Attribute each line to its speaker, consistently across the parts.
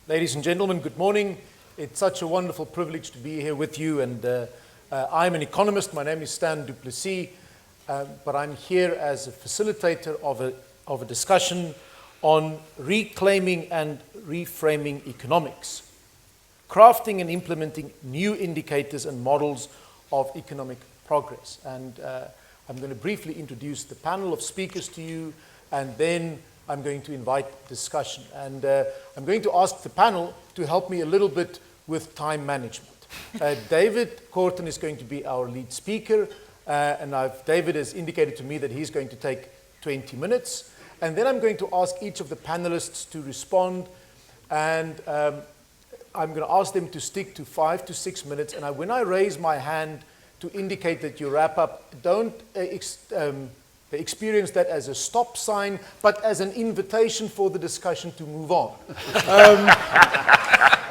Speaker 1: Ladies and gentlemen, good morning. It's such a wonderful privilege to be here with you. And I'm an economist. My name is Stan du Plessis, but I'm here as a facilitator of a discussion on reclaiming and reframing economics, crafting and implementing new indicators and models of economic progress. And I'm going to briefly introduce the panel of speakers to you, and then I'm going to invite discussion. And I'm going to ask the panel to help me a little bit with time management. David Korten is going to be our lead speaker, and David has indicated to me that he's going to take 20 minutes. And then I'm going to ask each of the panelists to respond, and I'm going to ask them to stick to 5 to 6 minutes. And when I raise my hand to indicate that you wrap up, don't experience that as a stop sign, but as an invitation for the discussion to move on.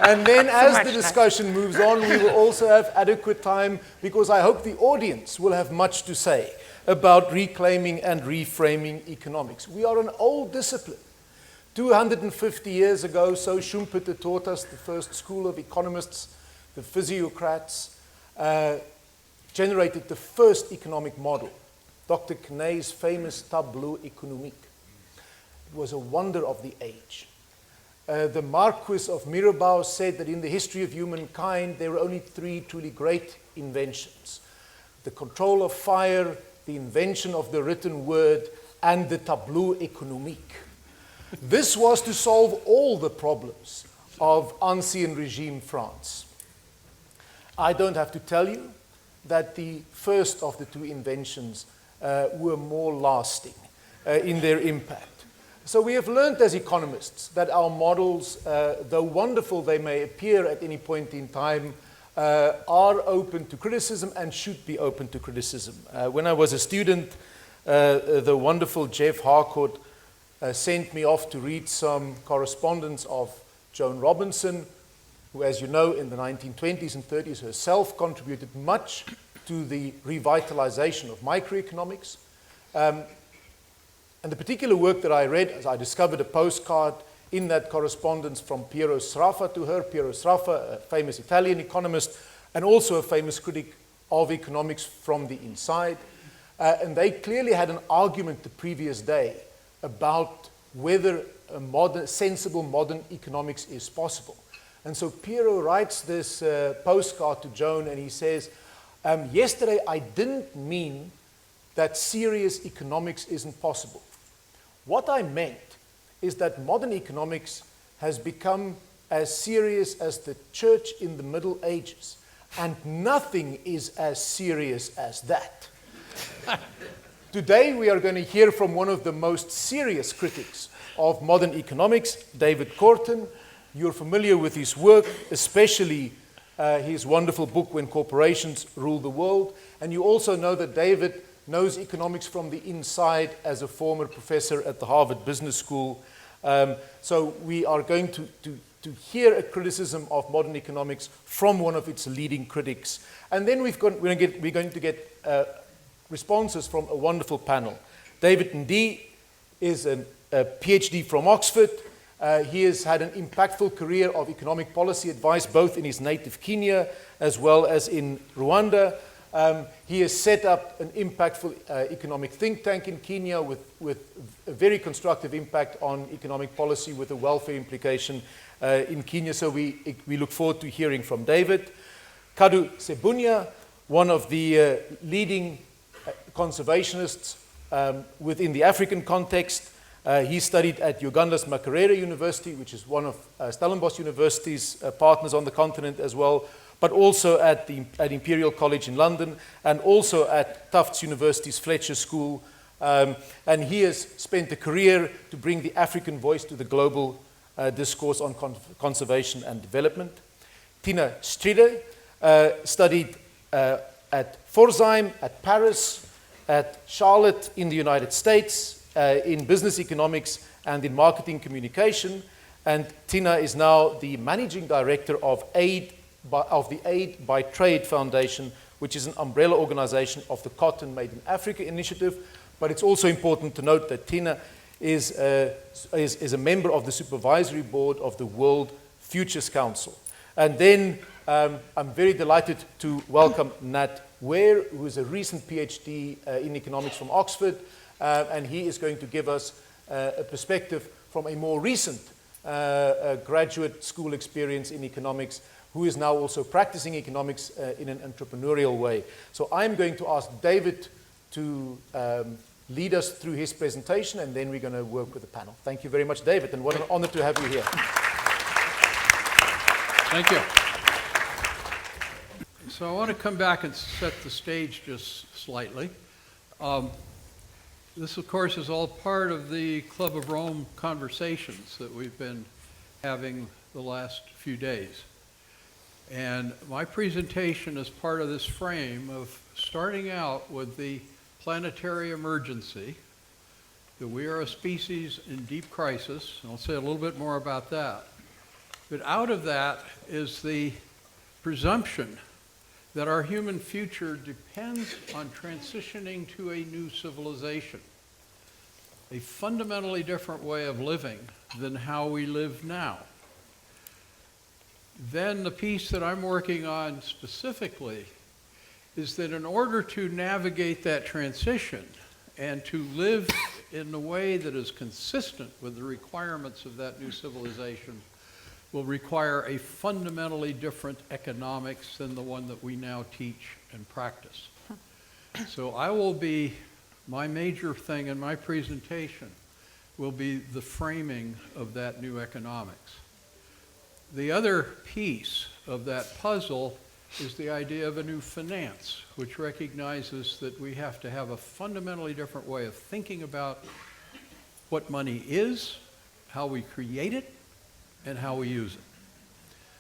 Speaker 1: And then as the discussion moves on, we will also have adequate time, because I hope the audience will have much to say about reclaiming and reframing economics. We are an old discipline. 250 years ago, so Schumpeter taught us, the first school of economists, the physiocrats, generated the first economic model, Dr. Kney's famous tableau économique. It was a wonder of the age. The Marquis of Mirabeau said that in the history of humankind, there were only 3 truly great inventions: the control of fire, the invention of the written word, and the tableau économique. This was to solve all the problems of Ancien Regime France. I don't have to tell you that the first of the 2 inventions were more lasting in their impact. So we have learned as economists that our models, though wonderful they may appear at any point in time, are open to criticism and should be open to criticism. When I was a student, the wonderful Jeff Harcourt sent me off to read some correspondence of Joan Robinson, who, as you know, in the 1920s and 30s herself contributed much to the revitalization of microeconomics. And the particular work that I read, as I discovered a postcard in that correspondence from Piero Sraffa to her. Piero Sraffa, a famous Italian economist, and also a famous critic of economics from the inside. And they clearly had an argument the previous day about whether a sensible modern economics is possible. And so Piero writes this postcard to Joan, and he says, yesterday I didn't mean that serious economics isn't possible. What I meant is that modern economics has become as serious as the church in the Middle Ages, and nothing is as serious as that. Today we are going to hear from one of the most serious critics of modern economics, David Korten. You're familiar with his work, especially his wonderful book, When Corporations Rule the World. And you also know that David knows economics from the inside as a former professor at the Harvard Business School. So we are going to hear a criticism of modern economics from one of its leading critics. And then we're going to get responses from a wonderful panel. David Ndii is a PhD from Oxford. He has had an impactful career of economic policy advice, both in his native Kenya as well as in Rwanda. He has set up an impactful economic think tank in Kenya with a very constructive impact on economic policy, with a welfare implication in Kenya. So we look forward to hearing from David. Kaddu Sebunya, one of the leading conservationists within the African context. He studied at Uganda's Makerere University, which is one of Stellenbosch University's partners on the continent as well, but also at Imperial College in London, and also at Tufts University's Fletcher School. And he has spent a career to bring the African voice to the global discourse on conservation and development. Tina Stridde studied at Pforzheim, at Paris, at Charlotte in the United States, in business economics and in marketing communication. And Tina is now the managing director of the Aid by Trade Foundation, which is an umbrella organization of the Cotton Made in Africa initiative. But it's also important to note that Tina is a member of the supervisory board of the World Futures Council. And then I'm very delighted to welcome Nat Ware, who is a recent PhD in economics from Oxford, and he is going to give us a perspective from a more recent graduate school experience in economics, who is now also practicing economics in an entrepreneurial way. So I'm going to ask David to lead us through his presentation, and then we're going to work with the panel. Thank you very much, David, and what an honor to have you here.
Speaker 2: Thank you. So I want to come back and set the stage just slightly. This, of course, is all part of the Club of Rome conversations that we've been having the last few days. And my presentation is part of this frame of starting out with the planetary emergency, that we are a species in deep crisis, and I'll say a little bit more about that. But out of that is the presumption that our human future depends on transitioning to a new civilization, a fundamentally different way of living than how we live now. Then the piece that I'm working on specifically is that in order to navigate that transition and to live in a way that is consistent with the requirements of that new civilization will require a fundamentally different economics than the one that we now teach and practice. So my major thing in my presentation will be the framing of that new economics. The other piece of that puzzle is the idea of a new finance, which recognizes that we have to have a fundamentally different way of thinking about what money is, how we create it, and how we use it.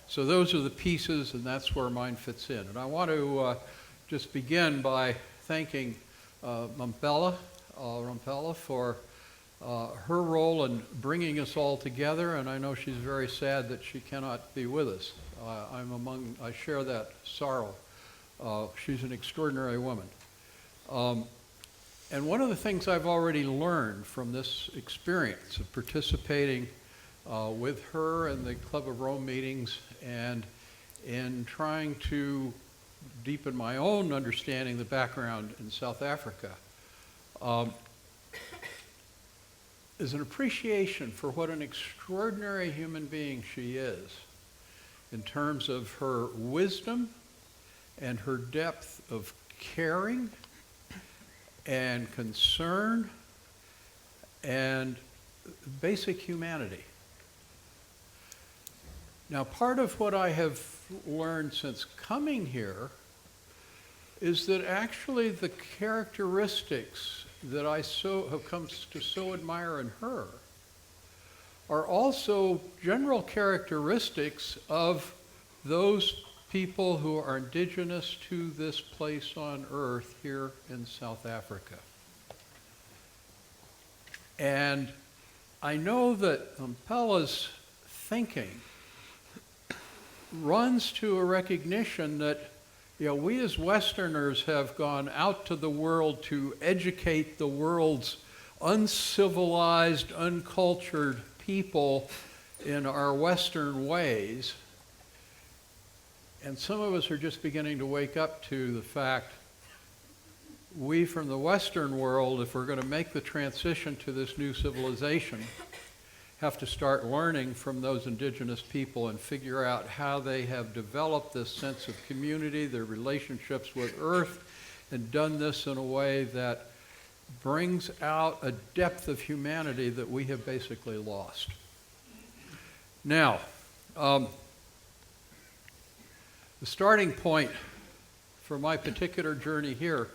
Speaker 2: So those are the pieces, and that's where mine fits in. And I want to just begin by thanking Rampella for her role in bringing us all together, and I know she's very sad that she cannot be with us. I share that sorrow. She's an extraordinary woman. And one of the things I've already learned from this experience of participating with her in the Club of Rome meetings and in trying to deepen my own understanding of the background in South Africa, is an appreciation for what an extraordinary human being she is in terms of her wisdom and her depth of caring and concern and basic humanity. Now, part of what I have learned since coming here is that actually the characteristics that I have come to so admire in her are also general characteristics of those people who are indigenous to this place on earth here in South Africa. And I know that Rampella's thinking runs to a recognition that we as Westerners have gone out to the world to educate the world's uncivilized, uncultured people in our Western ways. And some of us are just beginning to wake up to the fact we from the Western world, if we're going to make the transition to this new civilization, have to start learning from those indigenous people and figure out how they have developed this sense of community, their relationships with Earth, and done this in a way that brings out a depth of humanity that we have basically lost. Now, the starting point for my particular journey here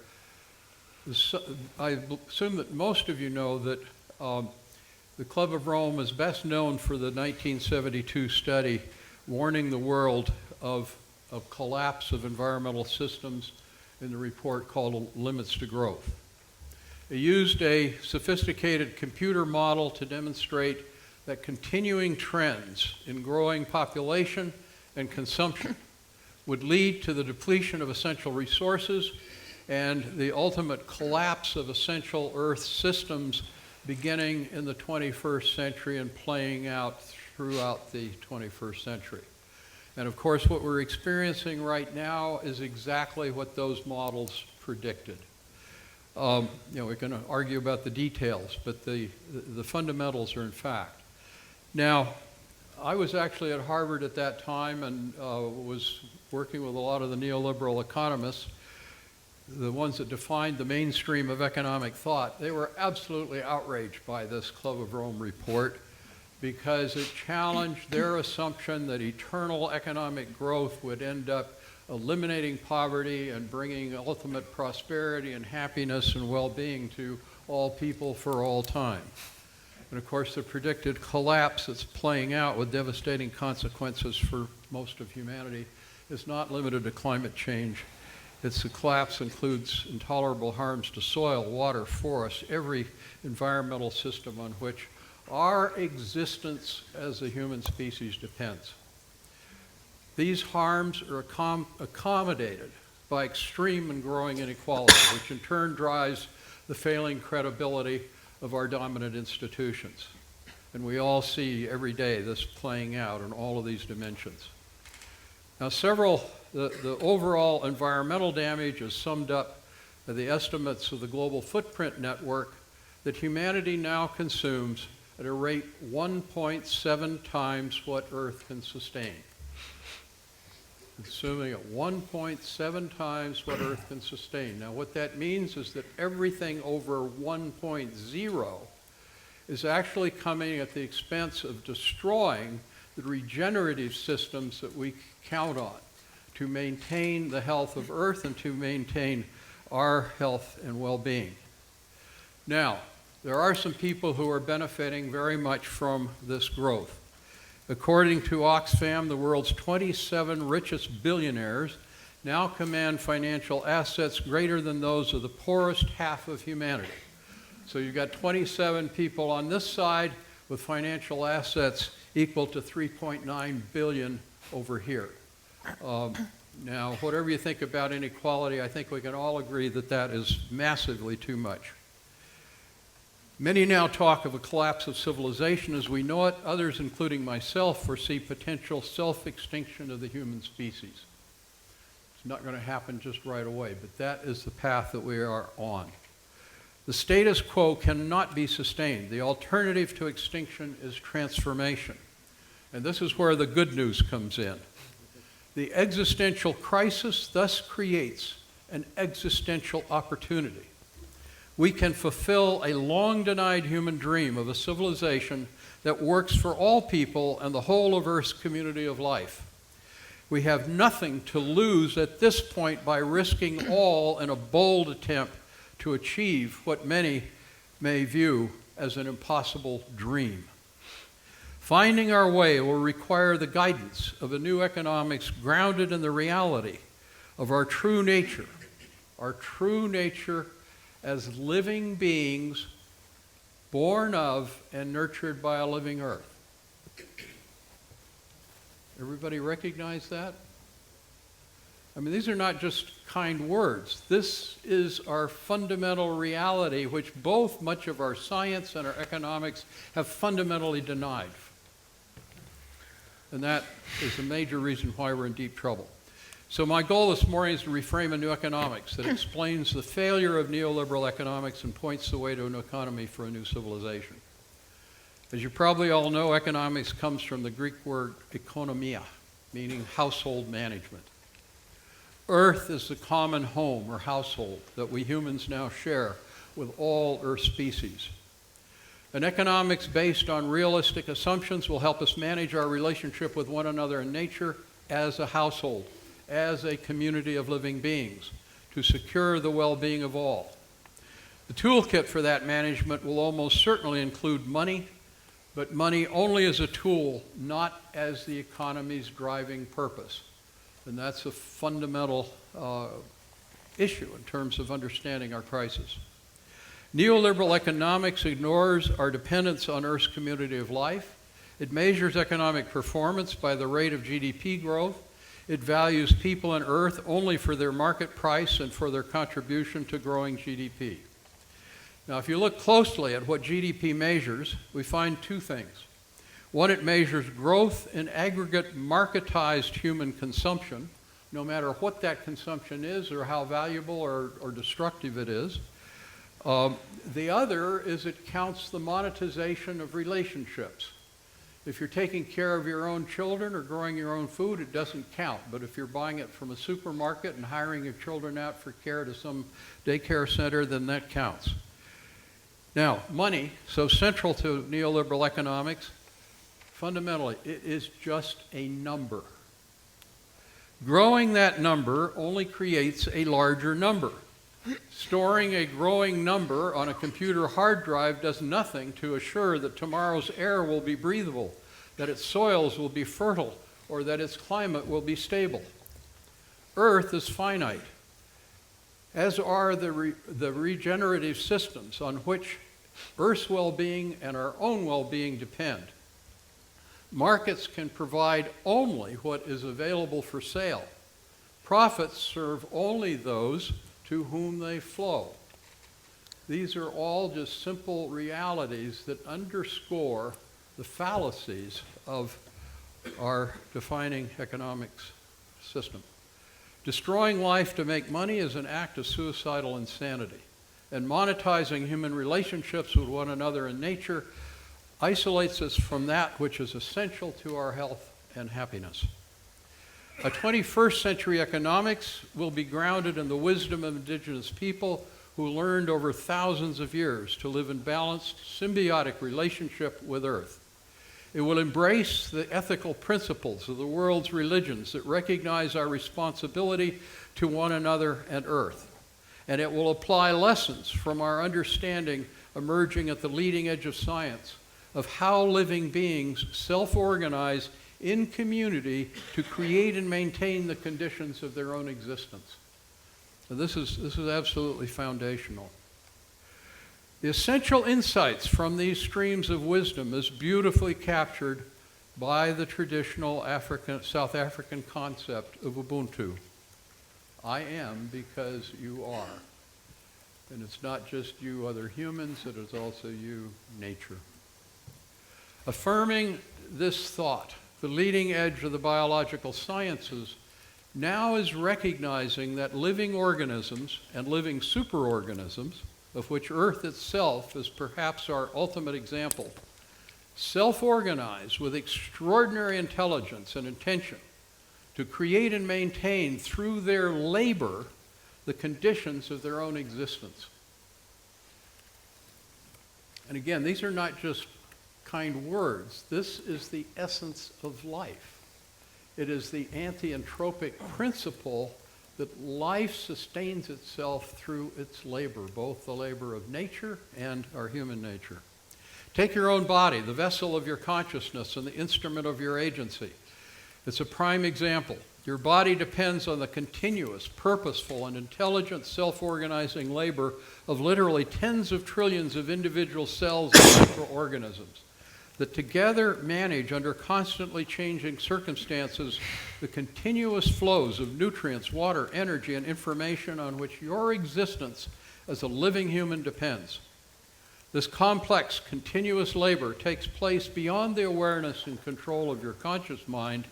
Speaker 2: is, I assume that most of you know that the Club of Rome is best known for the 1972 study warning the world of collapse of environmental systems in the report called Limits to Growth. It used a sophisticated computer model to demonstrate that continuing trends in growing population and consumption would lead to the depletion of essential resources and the ultimate collapse of essential Earth systems beginning in the 21st century and playing out throughout the 21st century. And of course, what we're experiencing right now is exactly what those models predicted. We can argue about the details, but the fundamentals are in fact. Now, I was actually at Harvard at that time and was working with a lot of the neoliberal economists, the ones that defined the mainstream of economic thought. They were absolutely outraged by this Club of Rome report because it challenged their assumption that eternal economic growth would end up eliminating poverty and bringing ultimate prosperity and happiness and well-being to all people for all time. And of course, the predicted collapse that's playing out with devastating consequences for most of humanity is not limited to climate change. Its collapse includes intolerable harms to soil, water, forests, every environmental system on which our existence as a human species depends. These harms are accommodated by extreme and growing inequality, which in turn drives the failing credibility of our dominant institutions. And we all see every day this playing out in all of these dimensions. Now, the overall environmental damage is summed up by the estimates of the Global Footprint Network that humanity now consumes at a rate 1.7 times what Earth can sustain. Consuming at 1.7 times what Earth can sustain. Now, what that means is that everything over 1.0 is actually coming at the expense of destroying the regenerative systems that we count on to maintain the health of Earth and to maintain our health and well-being. Now, there are some people who are benefiting very much from this growth. According to Oxfam, the world's 27 richest billionaires now command financial assets greater than those of the poorest half of humanity. So you've got 27 people on this side with financial assets equal to 3.9 billion over here. Now, whatever you think about inequality, I think we can all agree that that is massively too much. Many now talk of a collapse of civilization as we know it. Others, including myself, foresee potential self-extinction of the human species. It's not going to happen just right away, but that is the path that we are on. The status quo cannot be sustained. The alternative to extinction is transformation. And this is where the good news comes in. The existential crisis thus creates an existential opportunity. We can fulfill a long-denied human dream of a civilization that works for all people and the whole of Earth's community of life. We have nothing to lose at this point by risking all in a bold attempt to achieve what many may view as an impossible dream. Finding our way will require the guidance of a new economics grounded in the reality of our true nature as living beings born of and nurtured by a living Earth. Everybody recognize that? I mean, these are not just kind words. This is our fundamental reality, which both much of our science and our economics have fundamentally denied. And that is a major reason why we're in deep trouble. So my goal this morning is to reframe a new economics that explains the failure of neoliberal economics and points the way to an economy for a new civilization. As you probably all know, economics comes from the Greek word ekonomia, meaning household management. Earth is the common home or household that we humans now share with all Earth species. An economics based on realistic assumptions will help us manage our relationship with one another in nature as a household, as a community of living beings, to secure the well-being of all. The toolkit for that management will almost certainly include money, but money only as a tool, not as the economy's driving purpose. And that's a fundamental issue in terms of understanding our crisis. Neoliberal economics ignores our dependence on Earth's community of life. It measures economic performance by the rate of GDP growth. It values people on Earth only for their market price and for their contribution to growing GDP. Now, if you look closely at what GDP measures, we find two things. One, it measures growth in aggregate marketized human consumption, no matter what that consumption is or how valuable or destructive it is. The other is it counts the monetization of relationships. If you're taking care of your own children or growing your own food, it doesn't count. But if you're buying it from a supermarket and hiring your children out for care to some daycare center, then that counts. Now, money, so central to neoliberal economics, fundamentally, it is just a number. Growing that number only creates a larger number. Storing a growing number on a computer hard drive does nothing to assure that tomorrow's air will be breathable, that its soils will be fertile, or that its climate will be stable. Earth is finite, as are the regenerative systems on which Earth's well-being and our own well-being depend. Markets can provide only what is available for sale. Profits serve only those to whom they flow. These are all just simple realities that underscore the fallacies of our defining economics system. Destroying life to make money is an act of suicidal insanity, and monetizing human relationships with one another in nature isolates us from that which is essential to our health and happiness. A 21st century economics will be grounded in the wisdom of indigenous people who learned over thousands of years to live in balanced, symbiotic relationship with Earth. It will embrace the ethical principles of the world's religions that recognize our responsibility to one another and Earth. And it will apply lessons from our understanding emerging at the leading edge of science of how living beings self-organize in community to create and maintain the conditions of their own existence. So this is absolutely foundational. The essential insights from these streams of wisdom is beautifully captured by the traditional South African concept of Ubuntu. I am because you are. And it's not just you other humans, it is also you nature. Affirming this thought, the leading edge of the biological sciences now is recognizing that living organisms and living superorganisms, of which Earth itself is perhaps our ultimate example, self-organize with extraordinary intelligence and intention to create and maintain through their labor the conditions of their own existence. And again, these are not just kind words. This is the essence of life. It is the anti-entropic principle that life sustains itself through its labor, both the labor of nature and our human nature. Take your own body, the vessel of your consciousness and the instrument of your agency. It's a prime example. Your body depends on the continuous, purposeful, and intelligent self-organizing labor of literally tens of trillions of individual cells and microorganisms that together manage under constantly changing circumstances the continuous flows of nutrients, water, energy, and information on which your existence as a living human depends. This complex, continuous labor takes place beyond the awareness and control of your conscious mind,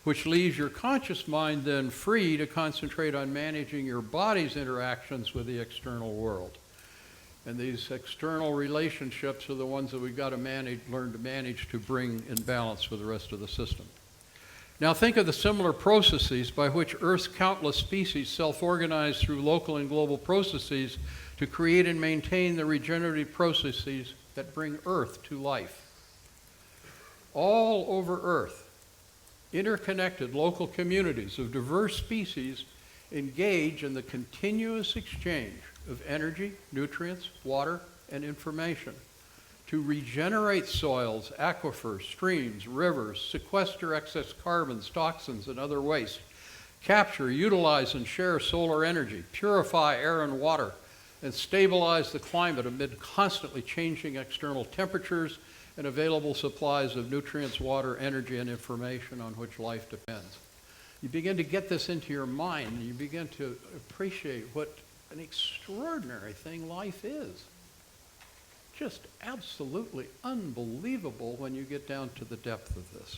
Speaker 2: which leaves your conscious mind then free to concentrate on managing your body's interactions with the external world. And these external relationships are the ones that we've got to learn to manage to bring in balance with the rest of the system. Now think of the similar processes by which Earth's countless species self-organize through local and global processes to create and maintain the regenerative processes that bring Earth to life. All over Earth, interconnected local communities of diverse species engage in the continuous exchange of energy, nutrients, water, and information to regenerate soils, aquifers, streams, rivers, sequester excess carbons, toxins, and other waste, capture, utilize, and share solar energy, purify air and water, and stabilize the climate amid constantly changing external temperatures and available supplies of nutrients, water, energy, and information on which life depends. You begin to get this into your mind, and you begin to appreciate what an extraordinary thing life is. just absolutely unbelievable when you get down to the depth of this.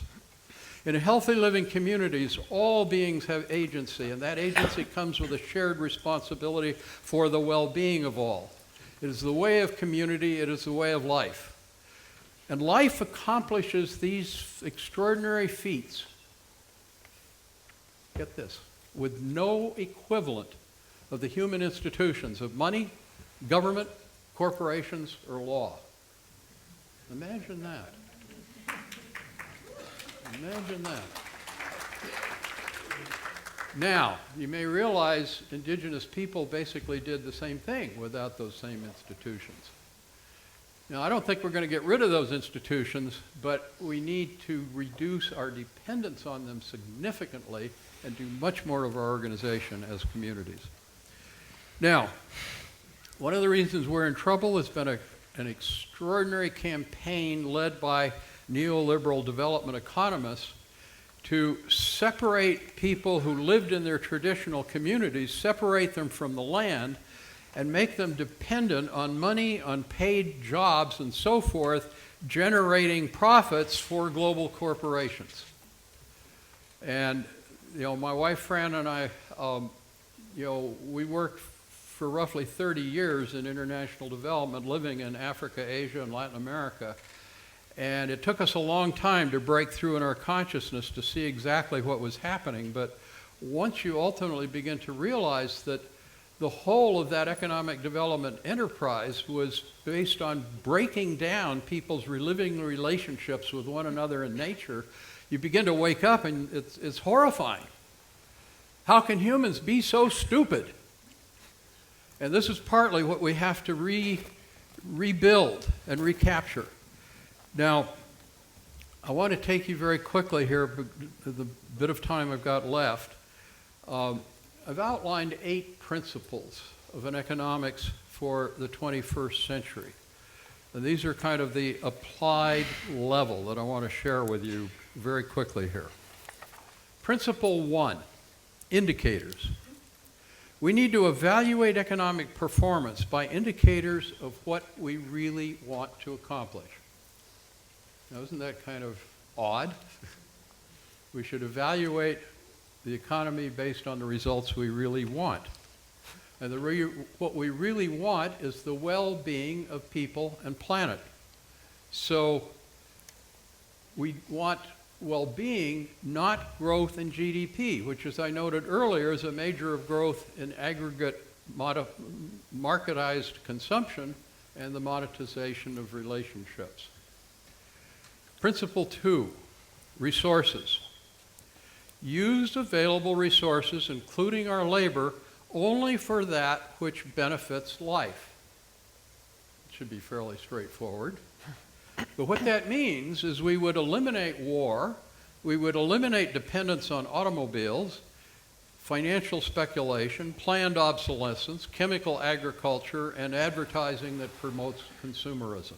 Speaker 2: In healthy living communities, all beings have agency, and that agency comes with a shared responsibility for the well-being of all. It is the way of community, it is the way of life. And life accomplishes these extraordinary feats, get this, with no equivalent of the human institutions of money, government, corporations, or law. Imagine that. Imagine that. Now, you may realize indigenous people basically did the same thing without those same institutions. Now, I don't think we're going to get rid of those institutions, but we need to reduce our dependence on them significantly and do much more of our organization as communities. Now, one of the reasons we're in trouble has been an extraordinary campaign led by neoliberal development economists to separate people who lived in their traditional communities, separate them from the land, and make them dependent on money, on paid jobs, and so forth, generating profits for global corporations. And, my wife Fran and I, we worked for roughly 30 years in international development, living in Africa, Asia, and Latin America. And it took us a long time to break through in our consciousness to see exactly what was happening. But once you ultimately begin to realize that the whole of that economic development enterprise was based on breaking down people's living relationships with one another in nature, you begin to wake up and it's horrifying. How can humans be so stupid? And this is partly what we have to rebuild and recapture. Now, I want to take you very quickly here, the bit of time I've got left. I've outlined 8 principles of an economics for the 21st century. And these are kind of the applied level that I want to share with you very quickly here. Principle 1, indicators. We need to evaluate economic performance by indicators of what we really want to accomplish. Now, isn't that kind of odd? We should evaluate the economy based on the results we really want. And what we really want is the well-being of people and planet. So we want well-being, not growth in GDP, which, as I noted earlier, is a measure of growth in aggregate marketized consumption and the monetization of relationships. Principle 2, resources. Use available resources, including our labor, only for that which benefits life. It should be fairly straightforward. But what that means is we would eliminate war, we would eliminate dependence on automobiles, financial speculation, planned obsolescence, chemical agriculture, and advertising that promotes consumerism.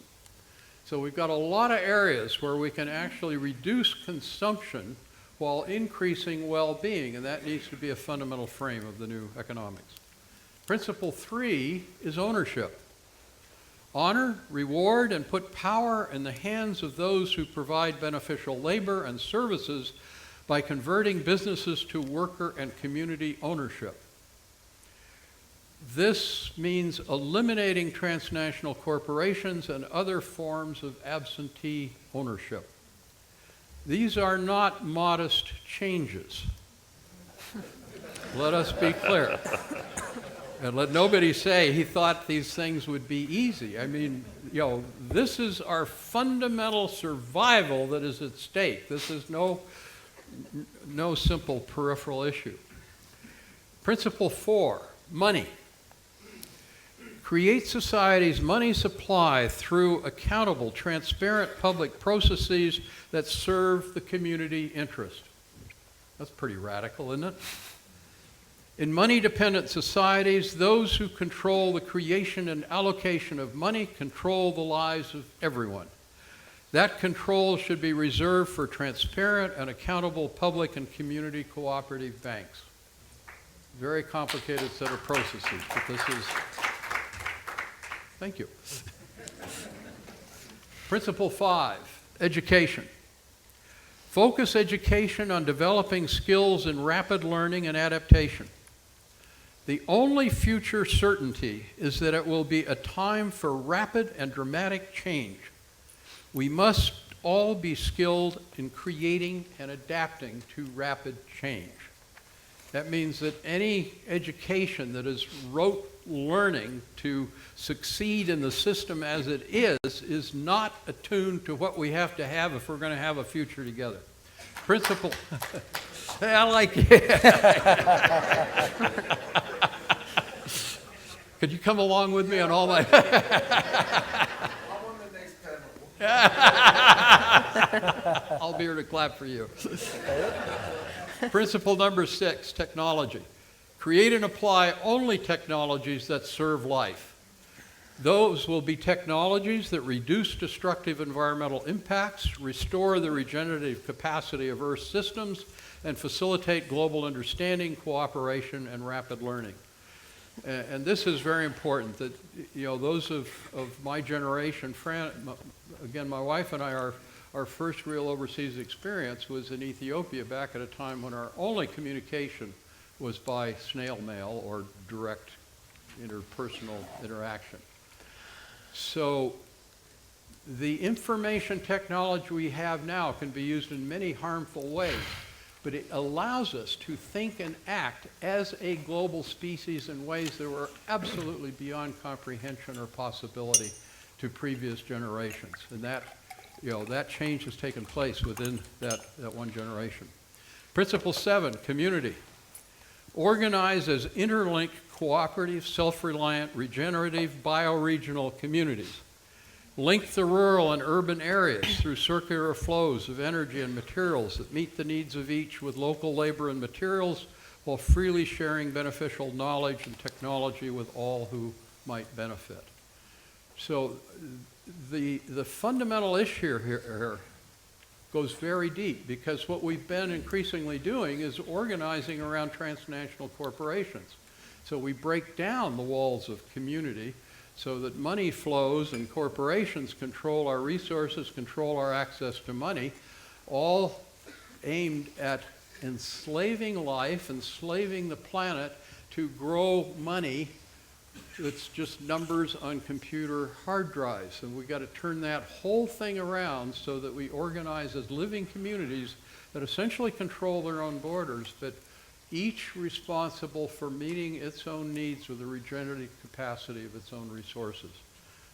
Speaker 2: So we've got a lot of areas where we can actually reduce consumption while increasing well-being, and that needs to be a fundamental frame of the new economics. Principle 3 is ownership. Honor, reward, and put power in the hands of those who provide beneficial labor and services by converting businesses to worker and community ownership. This means eliminating transnational corporations and other forms of absentee ownership. These are not modest changes. Let us be clear. And let nobody say he thought these things would be easy. I mean, this is our fundamental survival that is at stake. This is no simple peripheral issue. Principle 4, money. Create society's money supply through accountable, transparent public processes that serve the community interest. That's pretty radical, isn't it? In money-dependent societies, those who control the creation and allocation of money control the lives of everyone. That control should be reserved for transparent and accountable public and community cooperative banks. Very complicated set of processes, but this is... Thank you. Principle 5, education. Focus education on developing skills in rapid learning and adaptation. The only future certainty is that it will be a time for rapid and dramatic change. We must all be skilled in creating and adapting to rapid change. That means that any education that is rote learning to succeed in the system as it is not attuned to what we have to have if we're going to have a future together. Principle. I like it. Could you come along with me on all my...
Speaker 3: I'm on the next panel.
Speaker 2: I'll be here to clap for you. Principle number 6, technology. Create and apply only technologies that serve life. Those will be technologies that reduce destructive environmental impacts, restore the regenerative capacity of Earth's systems, and facilitate global understanding, cooperation, and rapid learning. And this is very important that, you know, those of my generation, again, my wife and I, our first real overseas experience was in Ethiopia back at a time when our only communication was by snail mail or direct interpersonal interaction. So the information technology we have now can be used in many harmful ways, but it allows us to think and act as a global species in ways that were absolutely beyond comprehension or possibility to previous generations. And that, you know, that change has taken place within that one generation. Principle 7, community. Organize as interlinked, cooperative, self-reliant, regenerative, bioregional communities. Link the rural and urban areas through circular flows of energy and materials that meet the needs of each with local labor and materials while freely sharing beneficial knowledge and technology with all who might benefit. So the fundamental issue here goes very deep, because what we've been increasingly doing is organizing around transnational corporations. So we break down the walls of community so that money flows and corporations control our resources, control our access to money, all aimed at enslaving life, enslaving the planet to grow money that's just numbers on computer hard drives. And we've got to turn that whole thing around so that we organize as living communities that essentially control their own borders, but each responsible for meeting its own needs with the regenerative capacity of its own resources.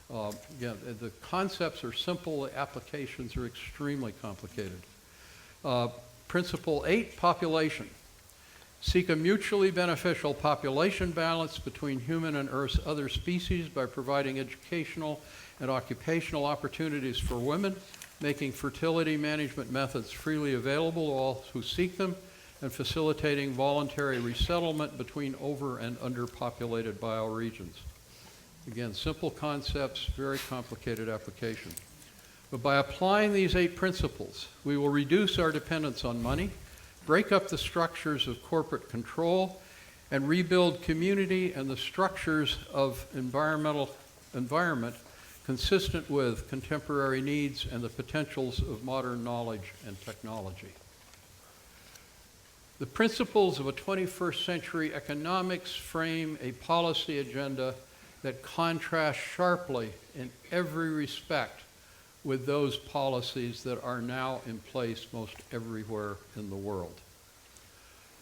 Speaker 2: Again, the concepts are simple, the applications are extremely complicated. Principle 8, population. Seek a mutually beneficial population balance between human and Earth's other species by providing educational and occupational opportunities for women, making fertility management methods freely available to all who seek them, and facilitating voluntary resettlement between over and underpopulated bioregions. Again, simple concepts, very complicated application. But by applying these 8 principles, we will reduce our dependence on money, break up the structures of corporate control, and rebuild community and the structures of environment consistent with contemporary needs and the potentials of modern knowledge and technology. The principles of a 21st century economics frame a policy agenda that contrasts sharply in every respect with those policies that are now in place most everywhere in the world.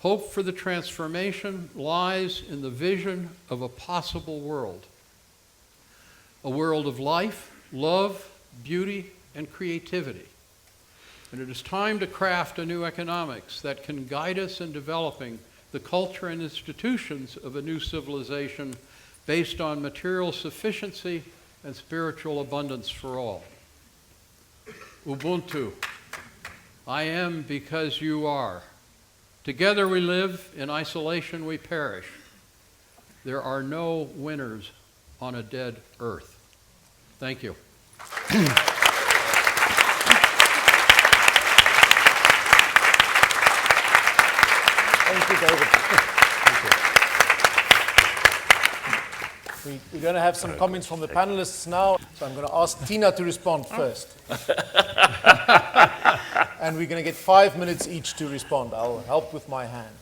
Speaker 2: Hope for the transformation lies in the vision of a possible world. A world of life, love, beauty, and creativity. And it is time to craft a new economics that can guide us in developing the culture and institutions of a new civilization based on material sufficiency and spiritual abundance for all. Ubuntu. I am because you are. Together we live, in isolation we perish. There are no winners on a dead earth. Thank you.
Speaker 1: Thank you, David. Thank you. We're going to have some comments from the panelists now, so I'm going to ask Tina to respond first. And we're going to get 5 minutes each to respond. I'll help with my hand.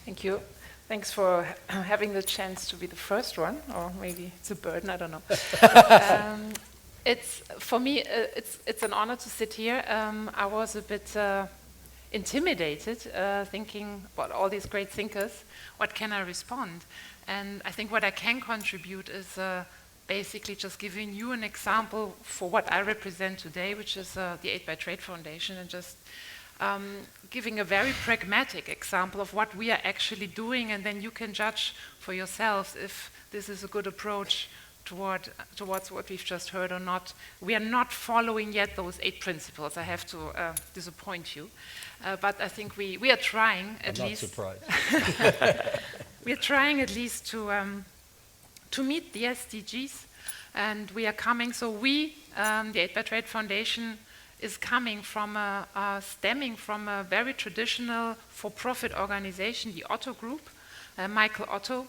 Speaker 4: Thank you. Thanks for having the chance to be the first one, or maybe it's a burden, I don't know. It's for me, it's an honor to sit here. I was a bit intimidated, thinking about all these great thinkers. What can I respond? And I think what I can contribute is basically just giving you an example for what I represent today, which is the Aid by Trade Foundation, and just giving a very pragmatic example of what we are actually doing, and then you can judge for yourselves if this is a good approach towards what we've just heard or not. We are not following yet those 8 principles. I have to disappoint you. But I think we are trying at least. I'm not surprised. We are trying at least to meet the SDGs, and we are coming. So we, the Aid by Trade Foundation, is coming from stemming from a very traditional for-profit organization, the Otto Group. Michael Otto,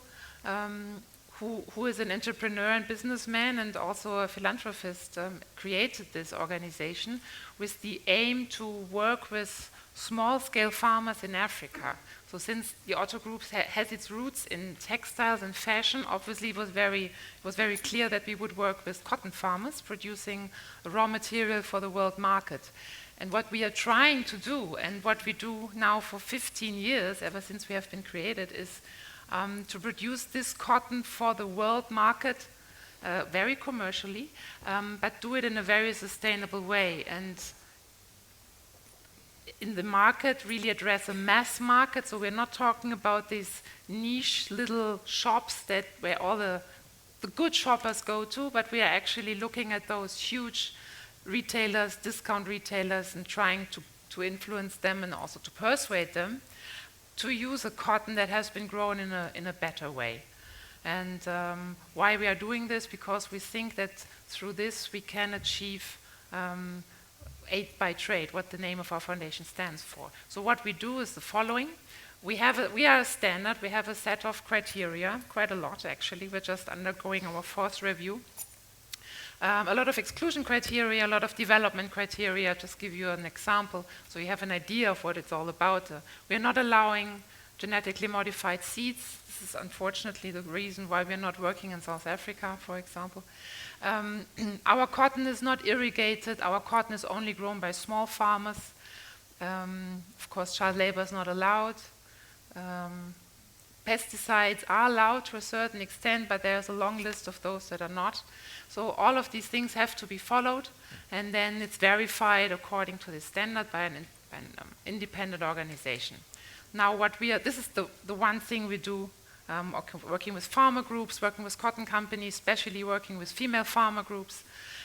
Speaker 4: who is an entrepreneur and businessman and also a philanthropist, created this organization with the aim to work with small-scale farmers in Africa. So since the Otto Group has its roots in textiles and fashion, obviously it was very clear that we would work with cotton farmers producing raw material for the world market. And what we are trying to do, and what we do now for 15 years, ever since we have been created, is to produce this cotton for the world market very commercially, but do it in a very sustainable way. And in the market, really address a mass market. So we're not talking about these niche little shops where all the good shoppers go to, but we are actually looking at those huge retailers, discount retailers, and trying to influence them and also to persuade them to use a cotton that has been grown in a better way. And why we are doing this? Because we think that through this we can achieve Aid by Trade, what the name of our foundation stands for. So what we do is the following. We are a standard. We have a set of criteria, quite a lot actually. We're just undergoing our 4th review. A lot of exclusion criteria, a lot of development criteria. Just give you an example so you have an idea of what it's all about. We're not allowing genetically modified seeds. This is unfortunately the reason why we're not working in South Africa, for example. Our cotton is not irrigated. Our cotton is only grown by small farmers. Of course, child labor is not allowed. Pesticides are allowed to a certain extent, but there's a long list of those that are not. So all of these things have to be followed, and then it's verified according to the standard by an independent organization. Now, this is the one thing we do, working with farmer groups, working with cotton companies, especially working with female farmer groups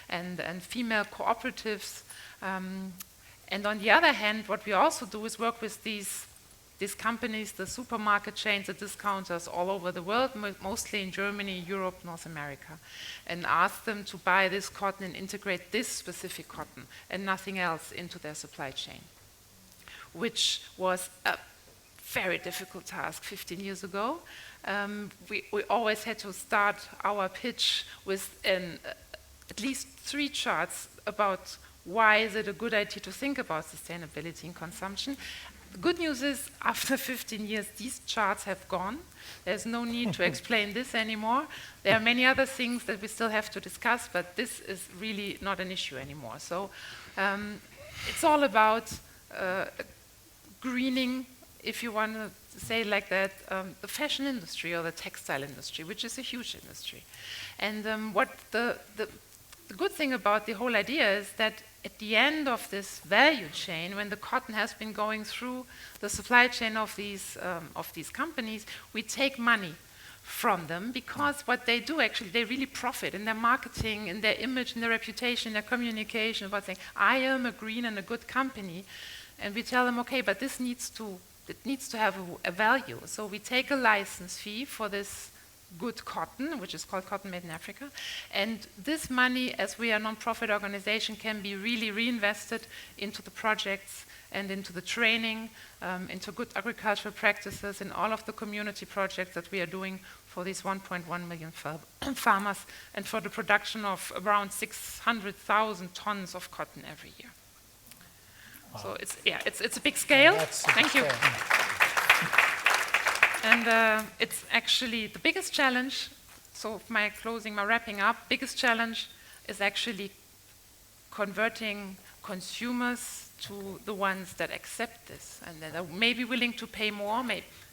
Speaker 4: and female cooperatives. And on the other hand, what we also do is work with these companies, the supermarket chains, the discounters all over the world, mostly in Germany, Europe, North America, and ask them to buy this cotton and integrate this specific cotton and nothing else into their supply chain, which was a very difficult task 15 years ago. We always had to start our pitch with at least 3 charts about why is it a good idea to think about sustainability in consumption. The good news is, after 15 years, these charts have gone. There's no need to explain this anymore. There are many other things that we still have to discuss, but this is really not an issue anymore. So it's all about greening, if you want to say it like that, the fashion industry or the textile industry, which is a huge industry. And what the good thing about the whole idea is that at the end of this value chain, when the cotton has been going through the supply chain of these companies, we take money from them, because what they do actually, they really profit in their marketing, in their image, in their reputation, in their communication, about saying, I am a green and a good company. And we tell them, okay, but it needs to have a value. So we take a license fee for this good cotton, which is called Cotton Made in Africa. And this money, as we are a non-profit organization, can be really reinvested into the projects and into the training, into good agricultural practices in all of the community projects that we are doing for these 1.1 million farmers, and for the production of around 600,000 tons of cotton every year. Wow. So it's a big scale. Thank you. And it's actually the biggest challenge. So my wrapping up, biggest challenge is actually converting consumers to the ones that accept this and that are maybe willing to pay more,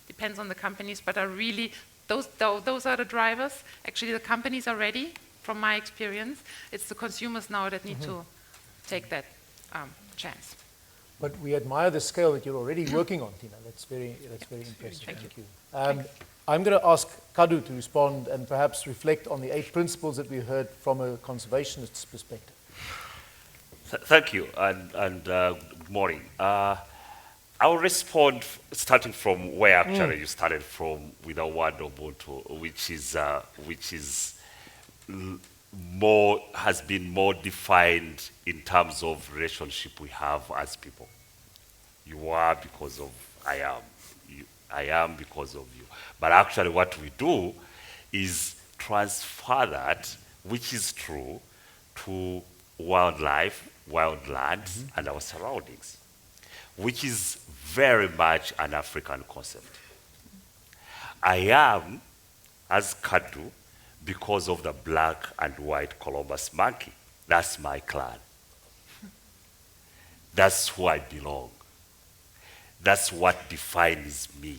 Speaker 4: depends on the companies, but are really, those are the drivers. Actually, the companies are ready, from my experience. It's the consumers now that need to take that chance.
Speaker 1: But we admire the scale that you're already working on, Tina. That's very impressive.
Speaker 4: Thank you.
Speaker 1: I'm going to ask Kaddu to respond and perhaps reflect on the 8 principles that we heard from a conservationist's perspective.
Speaker 5: Thank you, and good morning. I'll respond starting from where actually you started from, with our word Ubuntu, which is has been more defined in terms of relationship we have as people. You are because of I am. I am because of you. But actually what we do is transfer that, which is true, to wildlife, wildlands, and our surroundings, which is very much an African concept. I am, as Kaddu, because of the black and white Columbus monkey. That's my clan. That's who I belong. That's what defines me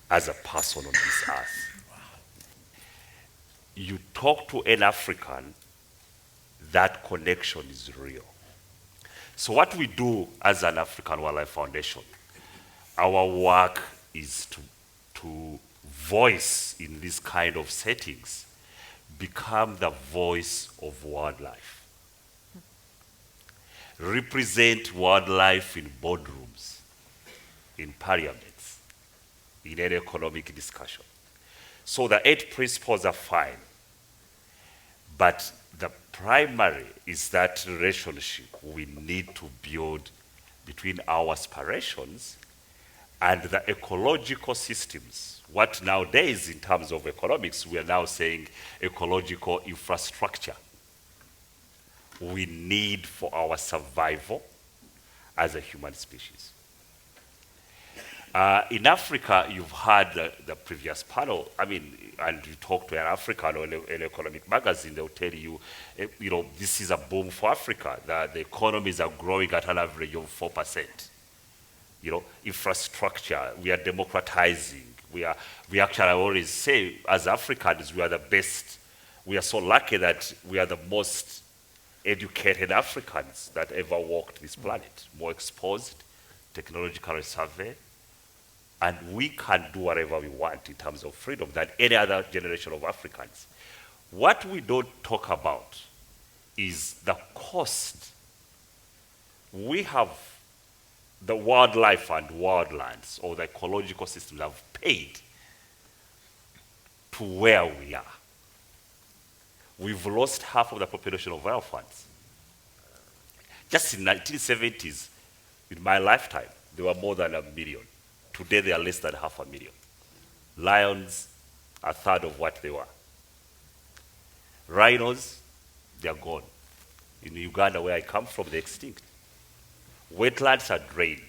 Speaker 5: as a person on this earth. You talk to an African, that connection is real. So what we do as an African Wildlife Foundation, our work is to voice in these kind of settings, become the voice of wildlife. Represent wildlife in boardrooms, in parliaments, in any economic discussion. So the 8 principles are fine, but the primary is that relationship we need to build between our aspirations and the ecological systems. What nowadays, in terms of economics, we are now saying ecological infrastructure we need for our survival as a human species. In Africa, you've had the previous panel, and you talk to an African or an economic magazine, they'll tell you, this is a boom for Africa. The economies are growing at an average of 4%. Infrastructure, we are democratizing. We actually always say, as Africans, we are the best. We are so lucky that we are the most educated Africans that ever walked this planet, more exposed, technologically savvy, and we can do whatever we want in terms of freedom than any other generation of Africans. What we don't talk about is the cost. We have the wildlife and wildlands, or the ecological systems, have paid to where we are. We've lost half of the population of elephants. Just in the 1970s, in my lifetime, there were more than 1 million. Today, they are less than 500,000. Lions, a third of what they were. Rhinos, they are gone. In Uganda, where I come from, they're extinct. Wetlands are drained.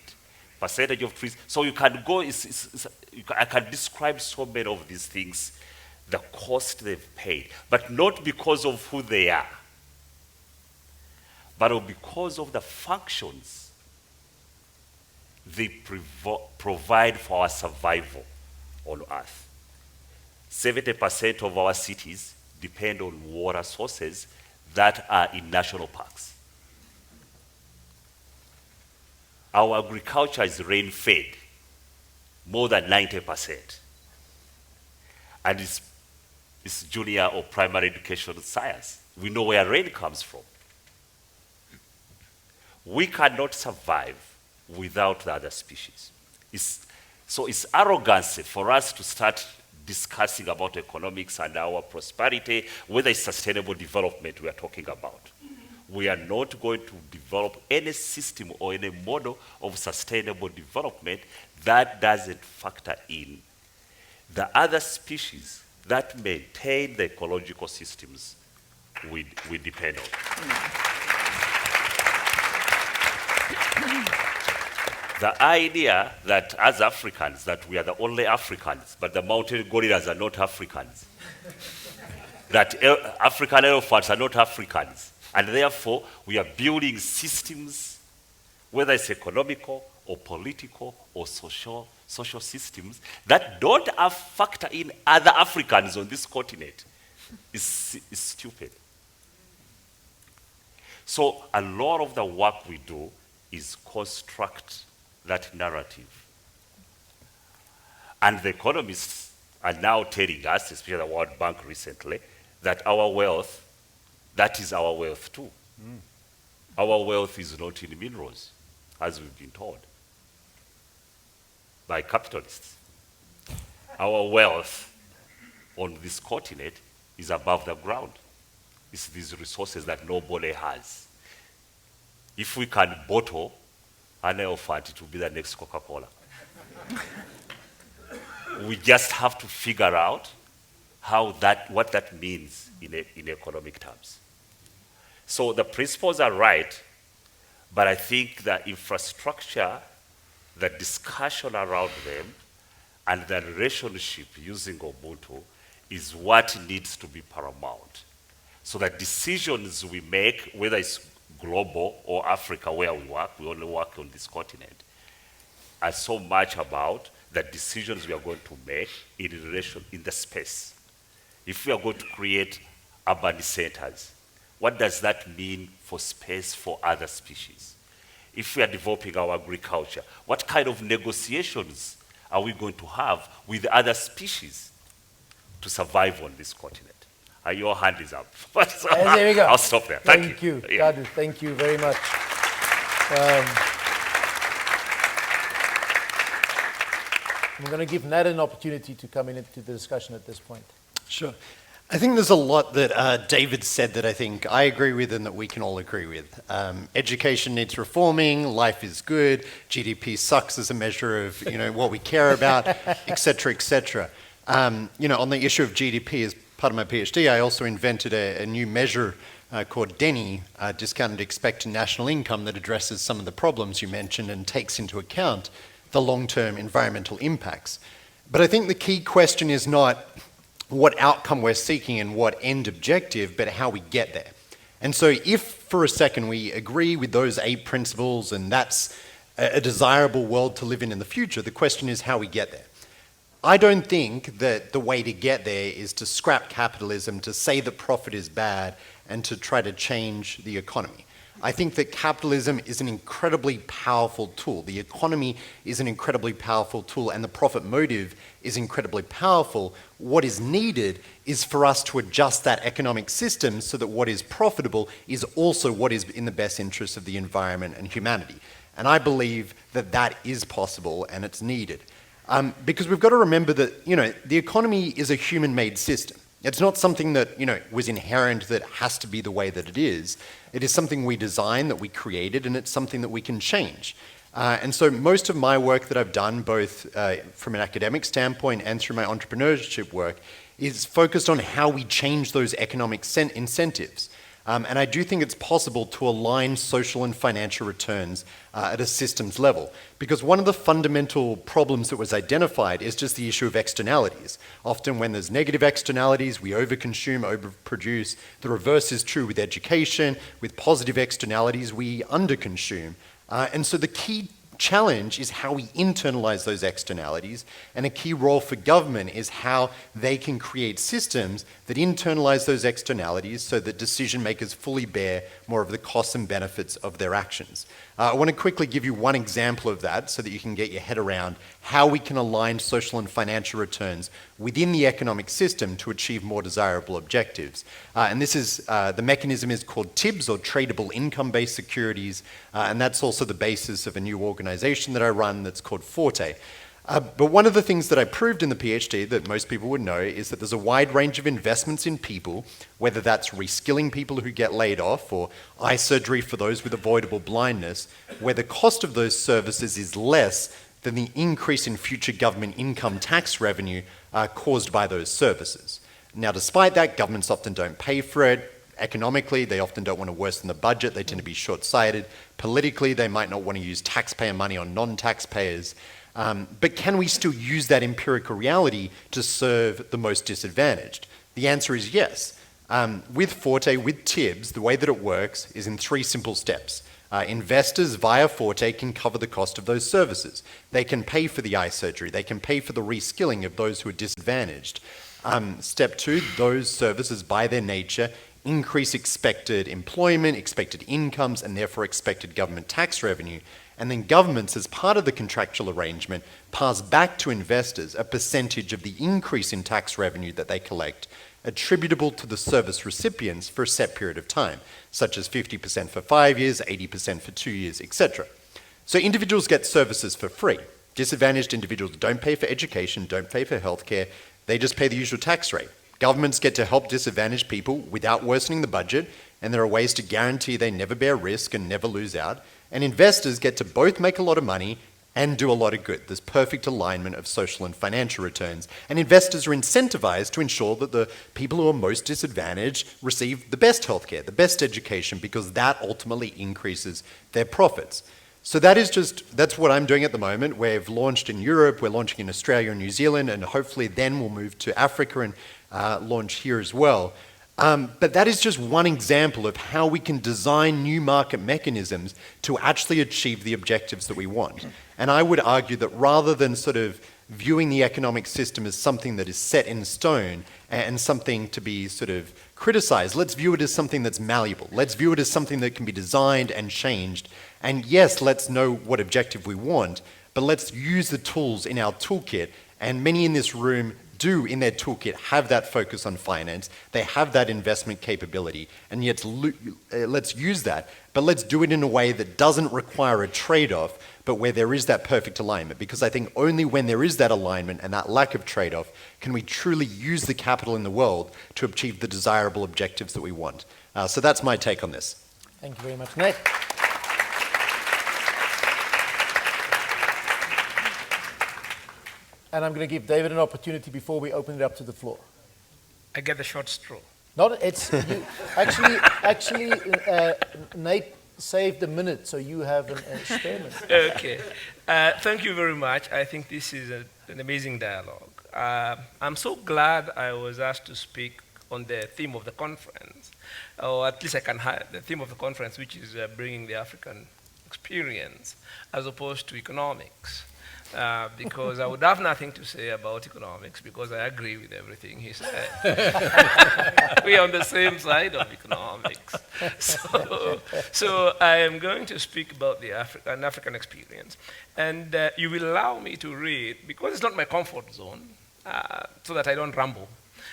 Speaker 5: Percentage of trees. So you can go, I can describe so many of these things, the cost they've paid, but not because of who they are, but because of the functions they provide for our survival on Earth. 70% of our cities depend on water sources that are in national parks. Our agriculture is rain-fed, more than 90%. And it's junior or primary education science. We know where rain comes from. We cannot survive without the other species. So it's arrogance for us to start discussing about economics and our prosperity, whether it's sustainable development we are talking about. We are not going to develop any system or any model of sustainable development that doesn't factor in the other species that maintain the ecological systems we depend on. The idea that as Africans, that we are the only Africans, but the mountain gorillas are not Africans, that African elephants are not Africans, and therefore we are building systems, whether it's economical or political or social systems, that don't factor in other Africans on this continent is stupid. So a lot of the work we do is construct that narrative. And the economists are now telling us, especially the World Bank recently, that our wealth, that is our wealth too. Our wealth is not in minerals, as we've been told by capitalists. Our wealth on this continent is above the ground. It's these resources that nobody has. If we can bottle an elephant, it will be the next Coca-Cola. We just have to figure out what that means in economic terms. So the principles are right, but I think the infrastructure, the discussion around them, and the relationship using Ubuntu is what needs to be paramount. So that decisions we make, whether it's global or Africa where we only work on this continent, are so much about the decisions we are going to make in relation in the space. If we are going to create urban centers, what does that mean for space for other species? If we are developing our agriculture, what kind of negotiations are we going to have with other species to survive on this continent? Your hand is up.
Speaker 1: There we go.
Speaker 5: I'll stop there. Thank you. Yeah.
Speaker 1: Kaddu, thank you very much. I'm going to give Nat an opportunity to come into the discussion at this point.
Speaker 6: Sure. I think there's a lot that David said that I think I agree with and that we can all agree with. Education needs reforming, life is good, GDP sucks as a measure of what we care about, et cetera, et cetera. On the issue of GDP, as part of my PhD, I also invented a new measure called Ndii, discounted expected national income, that addresses some of the problems you mentioned and takes into account the long-term environmental impacts. But I think the key question is not what outcome we're seeking and what end objective, but how we get there. And so if for a second we agree with those 8 principles and that's a desirable world to live in the future, the question is how we get there. I don't think that the way to get there is to scrap capitalism, to say that profit is bad, and to try to change the economy. I think that capitalism is an incredibly powerful tool. The economy is an incredibly powerful tool, and the profit motive is incredibly powerful. What is needed is for us to adjust that economic system so that what is profitable is also what is in the best interest of the environment and humanity. And I believe that that is possible and it's needed. Because we've got to remember that, the economy is a human-made system. It's not something that, was inherent, that has to be the way that it is. It is something we designed, that we created, and it's something that we can change. And so most of my work that I've done, both from an academic standpoint and through my entrepreneurship work, is focused on how we change those economic incentives. And I do think it's possible to align social and financial returns at a systems level. Because one of the fundamental problems that was identified is just the issue of externalities. Often when there's negative externalities, we overconsume, overproduce. The reverse is true with education. With positive externalities, we underconsume. And so the key challenge is how we internalize those externalities, and a key role for government is how they can create systems that internalize those externalities so that decision makers fully bear more of the costs and benefits of their actions. I want to quickly give you one example of that so that you can get your head around how we can align social and financial returns within the economic system to achieve more desirable objectives. And this is, the mechanism is called TIBS, or Tradable Income-Based Securities, and that's also the basis of a new organization that I run that's called Forte. But one of the things that I proved in the PhD that most people would know is that there's a wide range of investments in people, whether that's reskilling people who get laid off or eye surgery for those with avoidable blindness, where the cost of those services is less than the increase in future government income tax revenue caused by those services. Now, despite that, governments often don't pay for it. Economically, they often don't want to worsen the budget. They tend to be short-sighted. Politically, they might not want to use taxpayer money on non-taxpayers. But can we still use that empirical reality to serve the most disadvantaged? The answer is yes. With Forte, with TIBS, the way that it works is in 3 simple steps. Investors via Forte can cover the cost of those services. They can pay for the eye surgery. They can pay for the reskilling of those who are disadvantaged. Step 2, those services by their nature increase expected employment, expected incomes, and therefore expected government tax revenue. And then governments, as part of the contractual arrangement, pass back to investors a percentage of the increase in tax revenue that they collect, attributable to the service recipients for a set period of time, such as 50% for 5 years, 80% for 2 years, etc. So individuals get services for free. Disadvantaged individuals don't pay for education, don't pay for healthcare, they just pay the usual tax rate. Governments get to help disadvantaged people without worsening the budget, and there are ways to guarantee they never bear risk and never lose out. And investors get to both make a lot of money and do a lot of good. There's perfect alignment of social and financial returns. And investors are incentivized to ensure that the people who are most disadvantaged receive the best healthcare, the best education, because that ultimately increases their profits. So that's what I'm doing at the moment. We've launched in Europe, we're launching in Australia and New Zealand, and hopefully then we'll move to Africa and launch here as well. But that is just one example of how we can design new market mechanisms to actually achieve the objectives that we want. And I would argue that rather than sort of viewing the economic system as something that is set in stone and something to be sort of criticized, let's view it as something that's malleable. Let's view it as something that can be designed and changed. And yes, let's know what objective we want, but let's use the tools in our toolkit. And many in this room do, in their toolkit, have that focus on finance. They have that investment capability. And yet, let's use that. But let's do it in a way that doesn't require a trade-off, but where there is that perfect alignment. Because I think only when there is that alignment and that lack of trade-off can we truly use the capital in the world to achieve the desirable objectives that we want. So that's my take on this.
Speaker 1: Thank you very much, Nate. And I'm going to give David an opportunity before we open it up to the floor.
Speaker 3: I get the short straw.
Speaker 1: Not it's you, actually. Nate saved a minute, so you have a spare minute.
Speaker 3: Okay. Thank you very much. I think this is an amazing dialogue. I'm so glad I was asked to speak on the theme of the conference, or at least I can have the theme of the conference, which is bringing the African experience, as opposed to economics. Because I would have nothing to say about economics because I agree with everything he said. We are on the same side of economics. So I am going to speak about the an African experience. And you will allow me to read, because it's not my comfort zone, so that I don't ramble.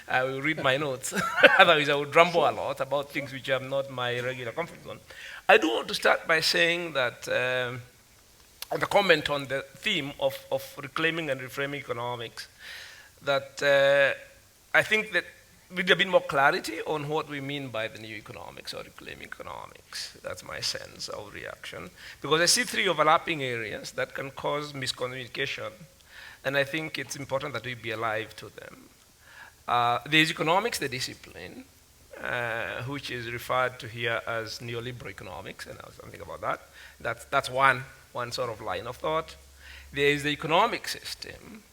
Speaker 3: I will read my notes. Otherwise, I would ramble a lot about things which are not my regular comfort zone. I do want to start by saying that the comment on the theme of reclaiming and reframing economics, that I think that with a bit more clarity on what we mean by the new economics or reclaiming economics. That's my sense of reaction. Because I see 3 overlapping areas that can cause miscommunication, and I think it's important that we be alive to them. There is economics, the discipline, which is referred to here as neoliberal economics, and I'll think about that. That's one sort of line of thought. There is the economic system,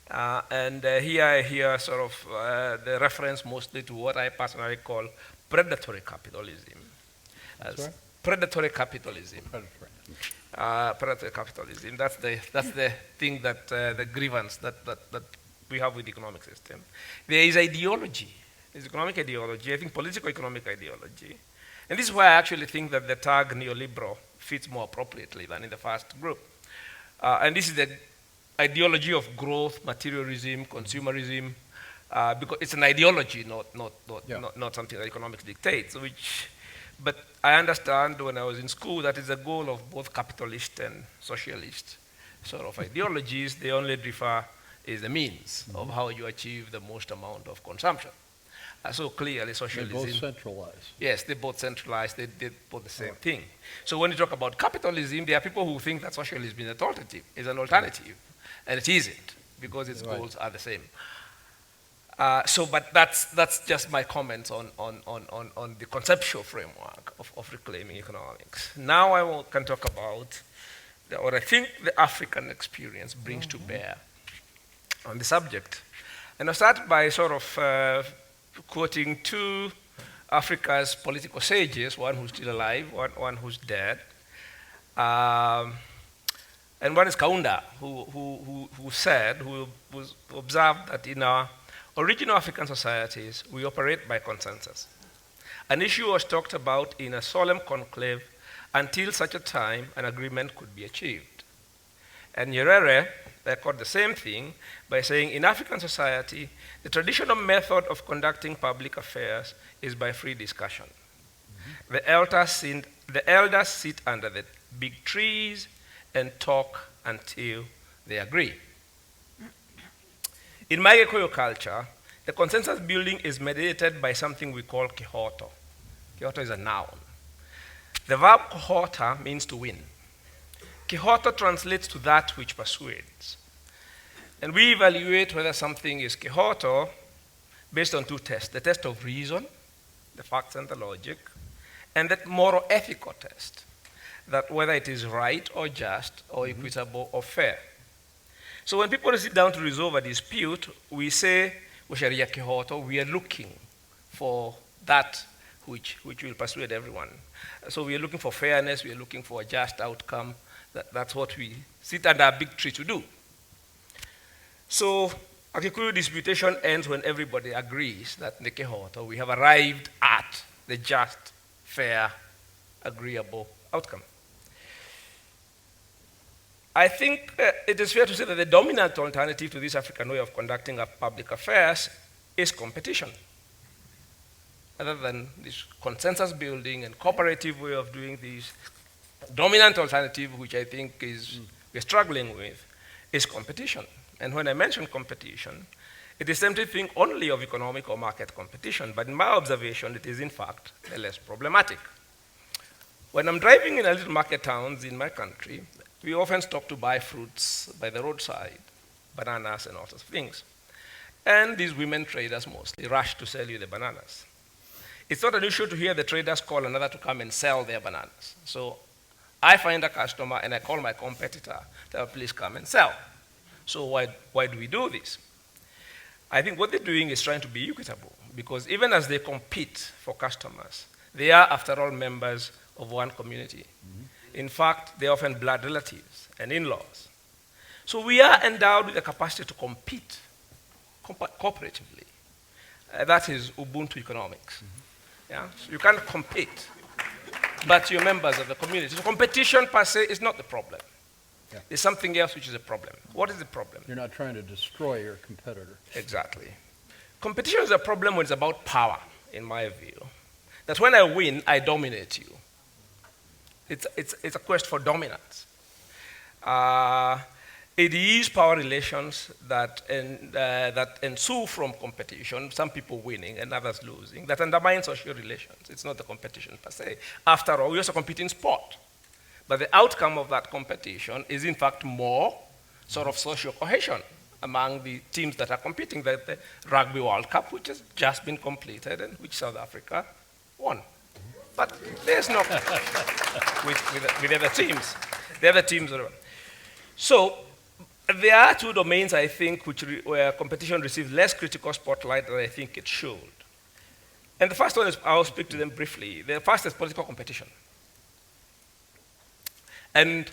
Speaker 3: and here I hear sort of the reference mostly to what I personally call predatory capitalism. Predatory capitalism. Predatory capitalism. That's the thing that the grievance that we have with the economic system. There is ideology. There's economic ideology. I think political economic ideology. And this is why I actually think that the tag neoliberal fits more appropriately than in the first group. And this is the ideology of growth, materialism, consumerism, because it's an ideology, not something that economics dictates. But I understand when I was in school that is the goal of both capitalist and socialist sort of ideologies. They only differ is the means of how you achieve the most amount of consumption. So clearly
Speaker 2: They
Speaker 3: socialism...
Speaker 2: both centralize.
Speaker 3: Yes, they both centralized, they did both the same thing. So when you talk about capitalism, there are people who think that socialism is an alternative, and it isn't, because its goals are the same. But that's just my comments on the conceptual framework of reclaiming economics. Now I can talk about what I think the African experience brings to bear on the subject. And I'll start by sort of quoting two Africa's political sages, one who's still alive, one who's dead. And one is Kaunda, who observed that in our original African societies, we operate by consensus. An issue was talked about in a solemn conclave until such a time an agreement could be achieved. And Nyerere record the same thing by saying, in African society, the traditional method of conducting public affairs is by free discussion. The elders sit under the big trees and talk until they agree. In my Gikuyu culture, the consensus building is mediated by something we call kihoto. Kihoto is a noun. The verb kohota means to win. Kihoto translates to that which persuades. And we evaluate whether something is kihoto based on two tests: the test of reason, the facts and the logic, and that moral ethical test, that whether it is right or just or equitable or fair. So when people sit down to resolve a dispute, we say, Usharia kihoto, we are looking for that which will persuade everyone. So we are looking for fairness, we are looking for a just outcome. That's what we sit under a big tree to do. So a Kikuyu disputation ends when everybody agrees that in the kihoto we have arrived at the just, fair, agreeable outcome. I think it is fair to say that the dominant alternative to this African way of conducting public affairs is competition. Other than this consensus building and cooperative way of doing this, dominant alternative, which I think we're struggling with, is competition. And when I mention competition, it is tempting to think only of economic or market competition, but in my observation, it is in fact less problematic. When I'm driving in a little market towns in my country, we often stop to buy fruits by the roadside, bananas and all sorts of things. And these women traders mostly rush to sell you the bananas. It's not unusual to hear the traders call another to come and sell their bananas. So I find a customer and I call my competitor, tell please come and sell. So why do we do this? I think what they're doing is trying to be equitable, because even as they compete for customers, they are, after all, members of one community. In fact, they're often blood relatives and in-laws. So we are endowed with the capacity to compete cooperatively. That is Ubuntu economics. Yeah? So you can't compete, but you're members of the community. So competition per se is not the problem.
Speaker 2: Yeah.
Speaker 3: There's something else which is a problem. What is the problem?
Speaker 2: You're not trying to destroy your competitor.
Speaker 3: Exactly. Competition is a problem when it's about power, in my view. That when I win, I dominate you. It's a quest for dominance. It is power relations that ensue from competition, some people winning and others losing, that undermine social relations. It's not the competition per se. After all, we also compete in sport. But the outcome of that competition is, in fact, more sort of social cohesion among the teams that are competing. The Rugby World Cup, which has just been completed and which South Africa won. But there's no with the other teams. The other teams are. So there are two domains, I think, where competition receives less critical spotlight than I think it should. And the first one is, I'll speak to them briefly. The first is political competition. And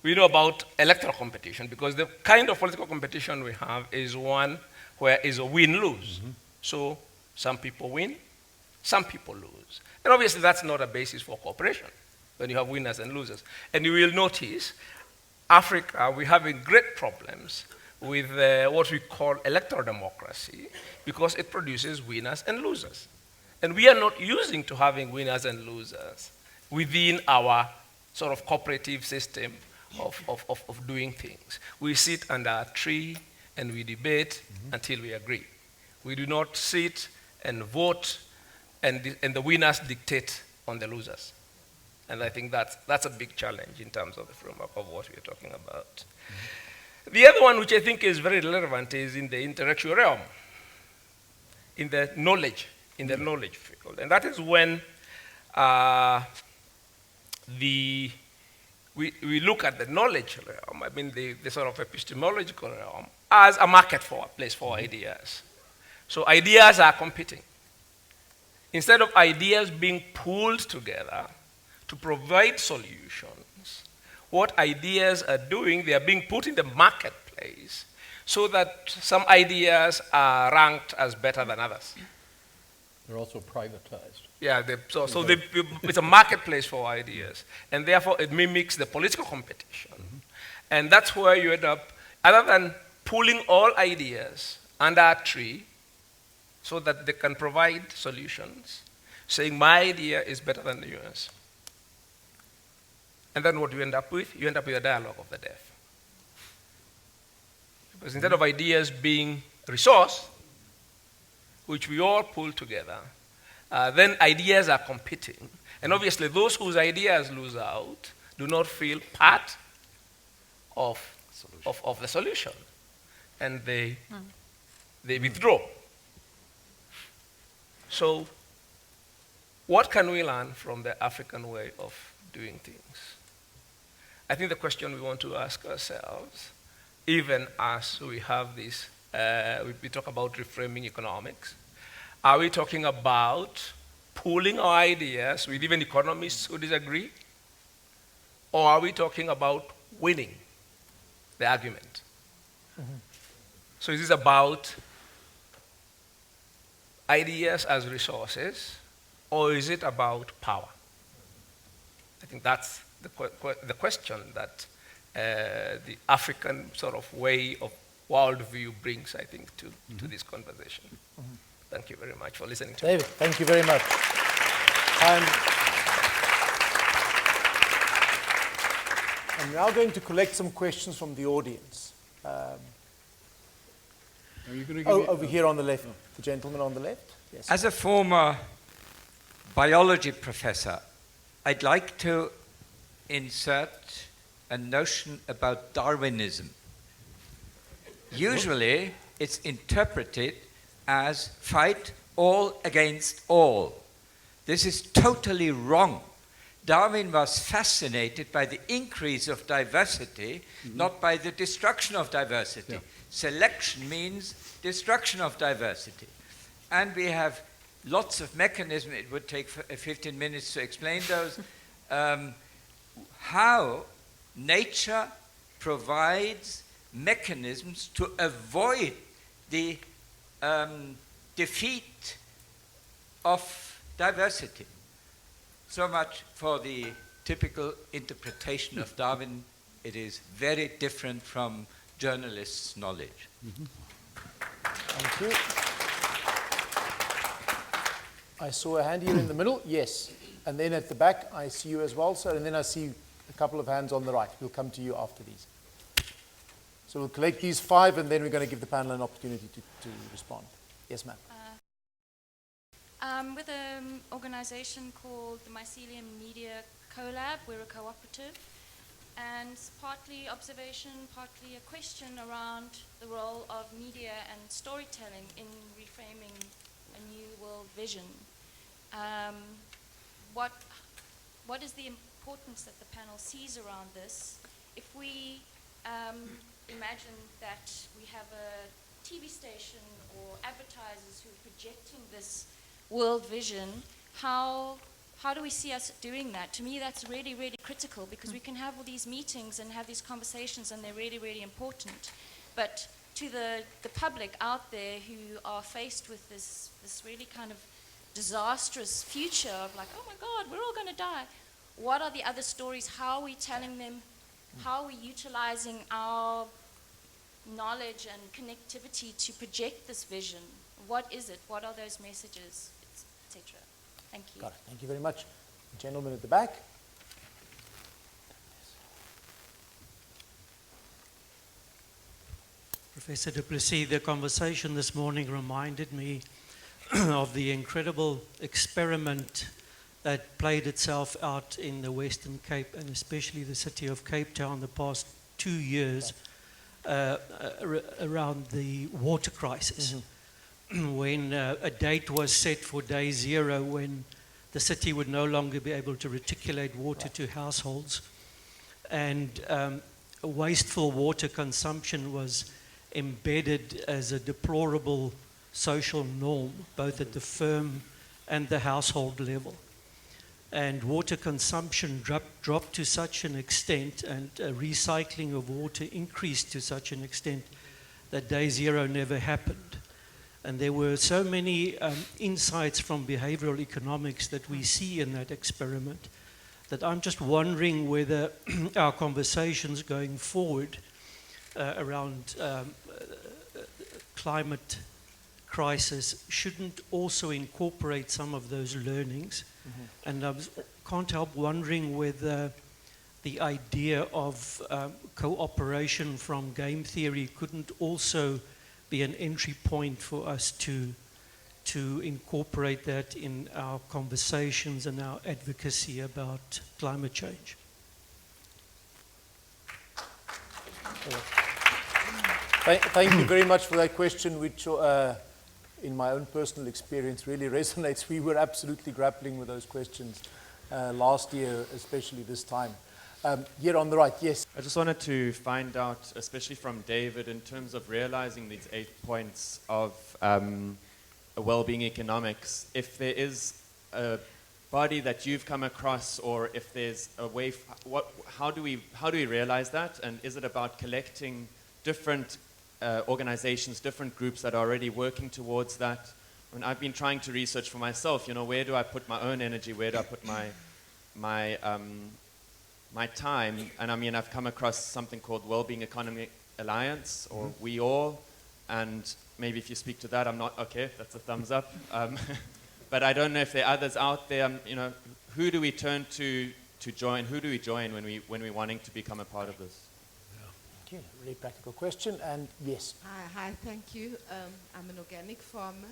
Speaker 3: we know about electoral competition because the kind of political competition we have is one where it's a win-lose. So some people win, some people lose. And obviously that's not a basis for cooperation when you have winners and losers. And you will notice Africa, we're having great problems with what we call electoral democracy because it produces winners and losers. And we are not using to having winners and losers within our sort of cooperative system of doing things. We sit under a tree and we debate until we agree. We do not sit and vote and the winners dictate on the losers. And I think that's a big challenge in terms of the framework of what we're talking about. The other one, which I think is very relevant, is in the intellectual realm, in the knowledge field. And that is when we look at the knowledge realm, I mean the sort of epistemological realm, as a market for a place for ideas. So ideas are competing. Instead of ideas being pooled together to provide solutions, what ideas are doing, they are being put in the marketplace so that some ideas are ranked as better than others.
Speaker 2: They're also privatized.
Speaker 3: Yeah, it's a marketplace for ideas, and therefore it mimics the political competition. And that's where you end up, other than pooling all ideas under a tree so that they can provide solutions, saying my idea is better than yours. And then what you end up with? You end up with a dialogue of the deaf. Because instead of ideas being resource, which we all pull together, then ideas are competing. And obviously those whose ideas lose out do not feel part of the solution. And they withdraw. So what can we learn from the African way of doing things? I think the question we want to ask ourselves, even as we have this, we talk about reframing economics, are we talking about pooling our ideas with even economists who disagree? Or are we talking about winning the argument? So is this about ideas as resources, or is it about power? I think that's the question that the African sort of way of worldview brings, I think, to this conversation. Thank you very much for listening to me.
Speaker 1: David, thank you very much. I'm now going to collect some questions from the audience.
Speaker 2: Are you going to give me,
Speaker 1: over here on the left, the gentleman on the left. Yes.
Speaker 7: As a former biology professor, I'd like to insert a notion about Darwinism. Usually, it's interpreted as fight all against all. This is totally wrong. Darwin was fascinated by the increase of diversity, not by the destruction of diversity. Yeah. Selection means destruction of diversity. And we have lots of mechanisms. It would take 15 minutes to explain those. How nature provides mechanisms to avoid the defeat of diversity. So much for the typical interpretation of Darwin. It is very different from journalists' knowledge.
Speaker 1: Thank you. I saw a hand here in the middle. Yes. And then at the back, I see you as well, sir. And then I see a couple of hands on the right. We'll come to you after these. So we'll collect these 5, and then we're going to give the panel an opportunity to respond. Yes, ma'am.
Speaker 8: With an organization called the Mycelium Media Collab, we're a cooperative, and partly observation, partly a question around the role of media and storytelling in reframing a new world vision. What is the importance that the panel sees around this? If we imagine that we have a TV station or advertisers who are projecting this world vision, how do we see us doing that? To me, that's really, really critical, because we can have all these meetings and have these conversations, and they're really, really important. But to the public out there who are faced with this really kind of disastrous future of like, oh my God, we're all going to die. What are the other stories? How are we telling them? How are we utilizing our knowledge and connectivity to project this vision? What is it? What are those messages, etc.? Thank you.
Speaker 1: Got it. Thank you very much. The gentleman at the back.
Speaker 9: Professor du Plessis. The conversation this morning reminded me of the incredible experiment that played itself out in the Western Cape, and especially the city of Cape Town the past 2 years around the water crisis. When a date was set for day 0 when the city would no longer be able to reticulate water to households, and wasteful water consumption was embedded as a deplorable social norm, both at the firm and the household level. And water consumption dropped to such an extent, and recycling of water increased to such an extent that day 0 never happened. And there were so many insights from behavioral economics that we see in that experiment that I'm just wondering whether our conversations going forward around climate crisis shouldn't also incorporate some of those learnings. And I can't help wondering whether the idea of cooperation from game theory couldn't also be an entry point for us to incorporate that in our conversations and our advocacy about climate change.
Speaker 1: Thank you very much for that question, which in my own personal experience really resonates. We were absolutely grappling with those questions last year, especially this time. Here on the right, yes.
Speaker 10: I just wanted to find out, especially from David, in terms of realizing these 8 points of well-being economics, if there is a body that you've come across, or if there's a way, how do we realize that? And is it about collecting different organizations, different groups that are already working towards that? I mean, I've been trying to research for myself, where do I put my own energy? Where do I put my time? And I mean, I've come across something called Wellbeing Economy Alliance, or We All, and maybe if you speak to that, I'm not, okay, that's a thumbs up. But I don't know if there are others out there, who do we turn to join? Who do we join when we're wanting to become a part of this?
Speaker 1: Okay, really practical question, and yes.
Speaker 11: Hi, thank you. I'm an organic farmer,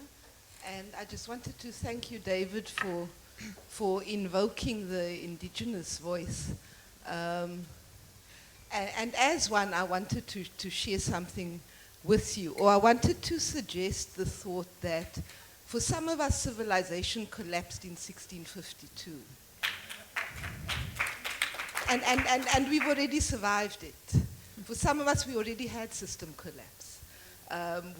Speaker 11: and I just wanted to thank you, David, for invoking the indigenous voice. And as one, I wanted to share something with you, or I wanted to suggest the thought that for some of us, civilization collapsed in 1652. And we've already survived it. For some of us, we already had system collapse.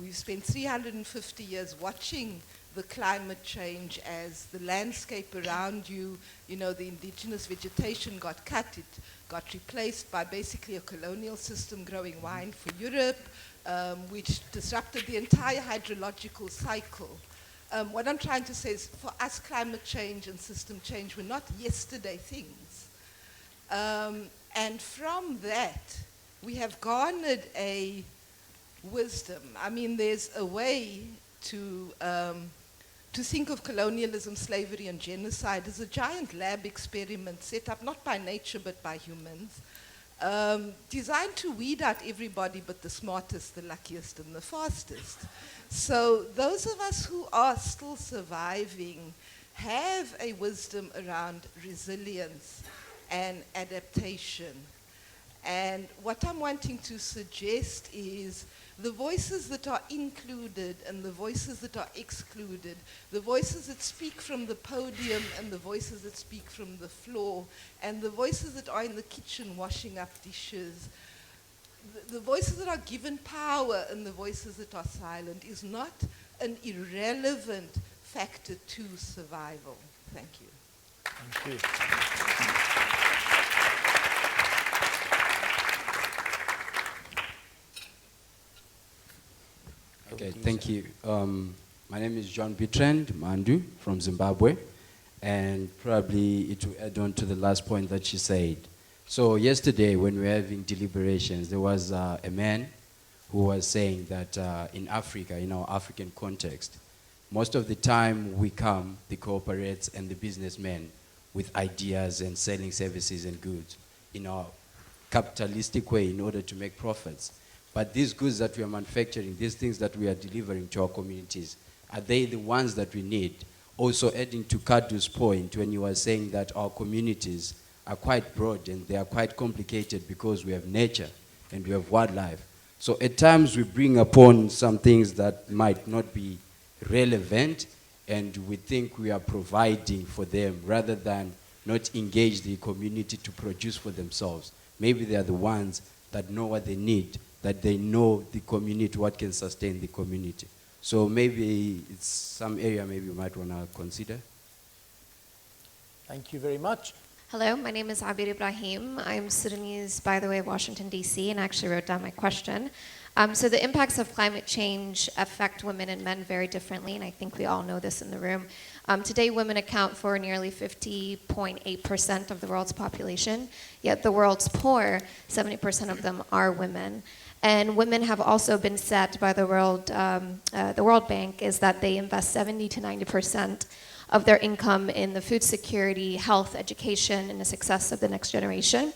Speaker 11: We've spent 350 years watching the climate change as the landscape around you, the indigenous vegetation got cut, it got replaced by basically a colonial system growing wine for Europe, which disrupted the entire hydrological cycle. What I'm trying to say is, for us, climate change and system change were not yesterday things. And from that, we have garnered a wisdom. I mean, there's a way to think of colonialism, slavery, and genocide as a giant lab experiment set up not by nature but by humans, designed to weed out everybody but the smartest, the luckiest, and the fastest. So those of us who are still surviving have a wisdom around resilience and adaptation. And what I'm wanting to suggest is the voices that are included and the voices that are excluded, the voices that speak from the podium and the voices that speak from the floor, and the voices that are in the kitchen washing up dishes, the voices that are given power and the voices that are silent is not an irrelevant factor to survival. Thank you.
Speaker 1: Thank you.
Speaker 12: Okay, thank you. My name is John Bitrand Mandu from Zimbabwe, and probably it will add on to the last point that she said. So yesterday when we were having deliberations, there was a man who was saying that in Africa, in our African context, most of the time we come, the corporates and the businessmen, with ideas and selling services and goods in our capitalistic way in order to make profits. But these goods that we are manufacturing, these things that we are delivering to our communities, are they the ones that we need? Also adding to Kaddu's point when you were saying that our communities are quite broad and they are quite complicated because we have nature and we have wildlife. So at times we bring upon some things that might not be relevant and we think we are providing for them rather than not engage the community to produce for themselves. Maybe they are the ones that know what they need, that they know the community, what can sustain the community. So maybe it's some area maybe you might want to consider.
Speaker 1: Thank you very much.
Speaker 13: Hello, my name is Abir Ibrahim. I'm Sudanese, by the way, of Washington, D.C., and I actually wrote down my question. So the impacts of climate change affect women and men very differently, and I think we all know this in the room. Today, women account for nearly 50.8% of the world's population, yet the world's poor, 70% of them are women. And women have also been set by the World Bank is that they invest 70 to 90% of their income in the food security, health, education, and the success of the next generation.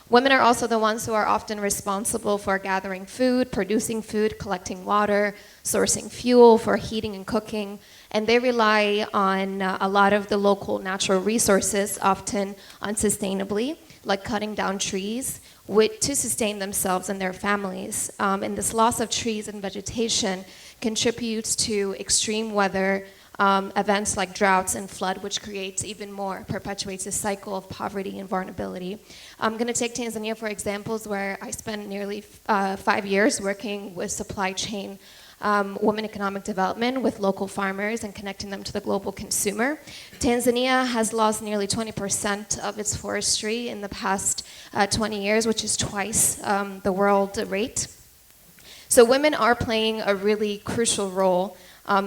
Speaker 13: Women are also the ones who are often responsible for gathering food, producing food, collecting water, sourcing fuel for heating and cooking, and they rely on a lot of the local natural resources, often unsustainably, like cutting down trees, to sustain themselves and their families. And this loss of trees and vegetation contributes to extreme weather, events like droughts and flood, which perpetuates this cycle of poverty and vulnerability. I'm going to take Tanzania for examples, where I spent nearly 5 years working with supply chain women economic development with local farmers and connecting them to the global consumer. Tanzania has lost nearly 20% of its forestry in the past 20 years, which is twice the world rate. So women are playing a really crucial role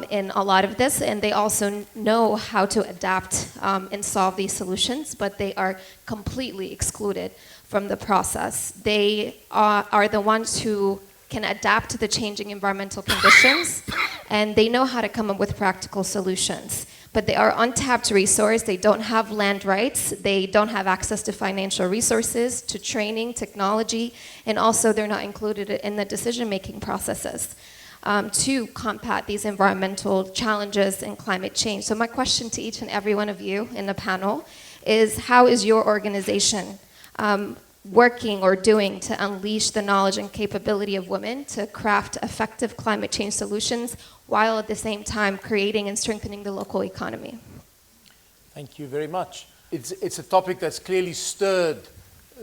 Speaker 13: in a lot of this, and they also know how to adapt and solve these solutions, but they are completely excluded from the process. They are the ones who can adapt to the changing environmental conditions, and they know how to come up with practical solutions. But they are untapped resource. They don't have land rights. They don't have access to financial resources, to training, technology, and also they're not included in the decision-making processes to combat these environmental challenges and climate change. So my question to each and every one of you in the panel is, how is your organization working or doing to unleash the knowledge and capability of women to craft effective climate change solutions while at the same time creating and strengthening the local economy?
Speaker 1: Thank you very much. It's a topic that's clearly stirred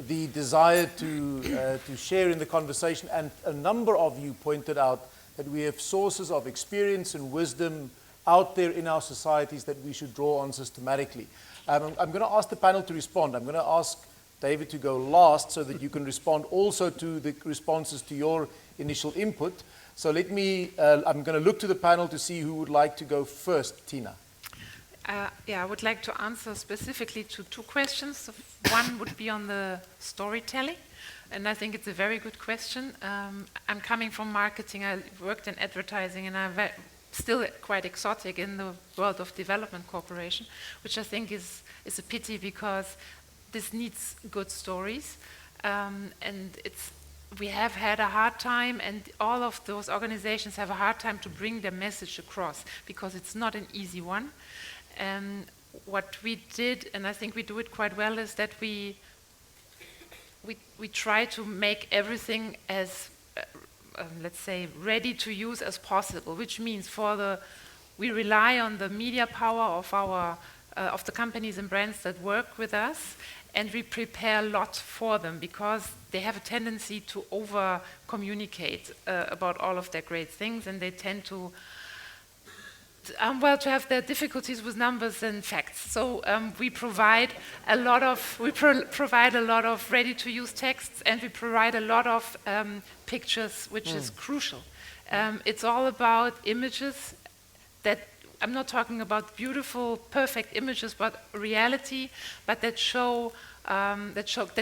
Speaker 1: the desire to share in the conversation, and a number of you pointed out that we have sources of experience and wisdom out there in our societies that we should draw on systematically. I'm going to ask the panel to respond. I'm going to ask David to go last so that you can respond also to the responses to your initial input. So I'm going to look to the panel to see who would like to go first. Tina.
Speaker 4: I would like to answer specifically to two questions. One would be on the storytelling, and I think it's a very good question. I'm coming from marketing. I worked in advertising, and I'm still quite exotic in the world of development cooperation, which I think is a pity, because this needs good stories, and we have had a hard time, and all of those organizations have a hard time to bring their message across, because it's not an easy one. And what we did, and I think we do it quite well, is that we try to make everything as let's say ready to use as possible, which means we rely on the media power of the companies and brands that work with us, and we prepare a lot for them, because they have a tendency to over-communicate about all of their great things, and they tend to have their difficulties with numbers and facts. So we provide a lot of ready-to-use texts, and we provide a lot of pictures, which is crucial. It's all about images that, I'm not talking about beautiful, perfect images, but reality, but that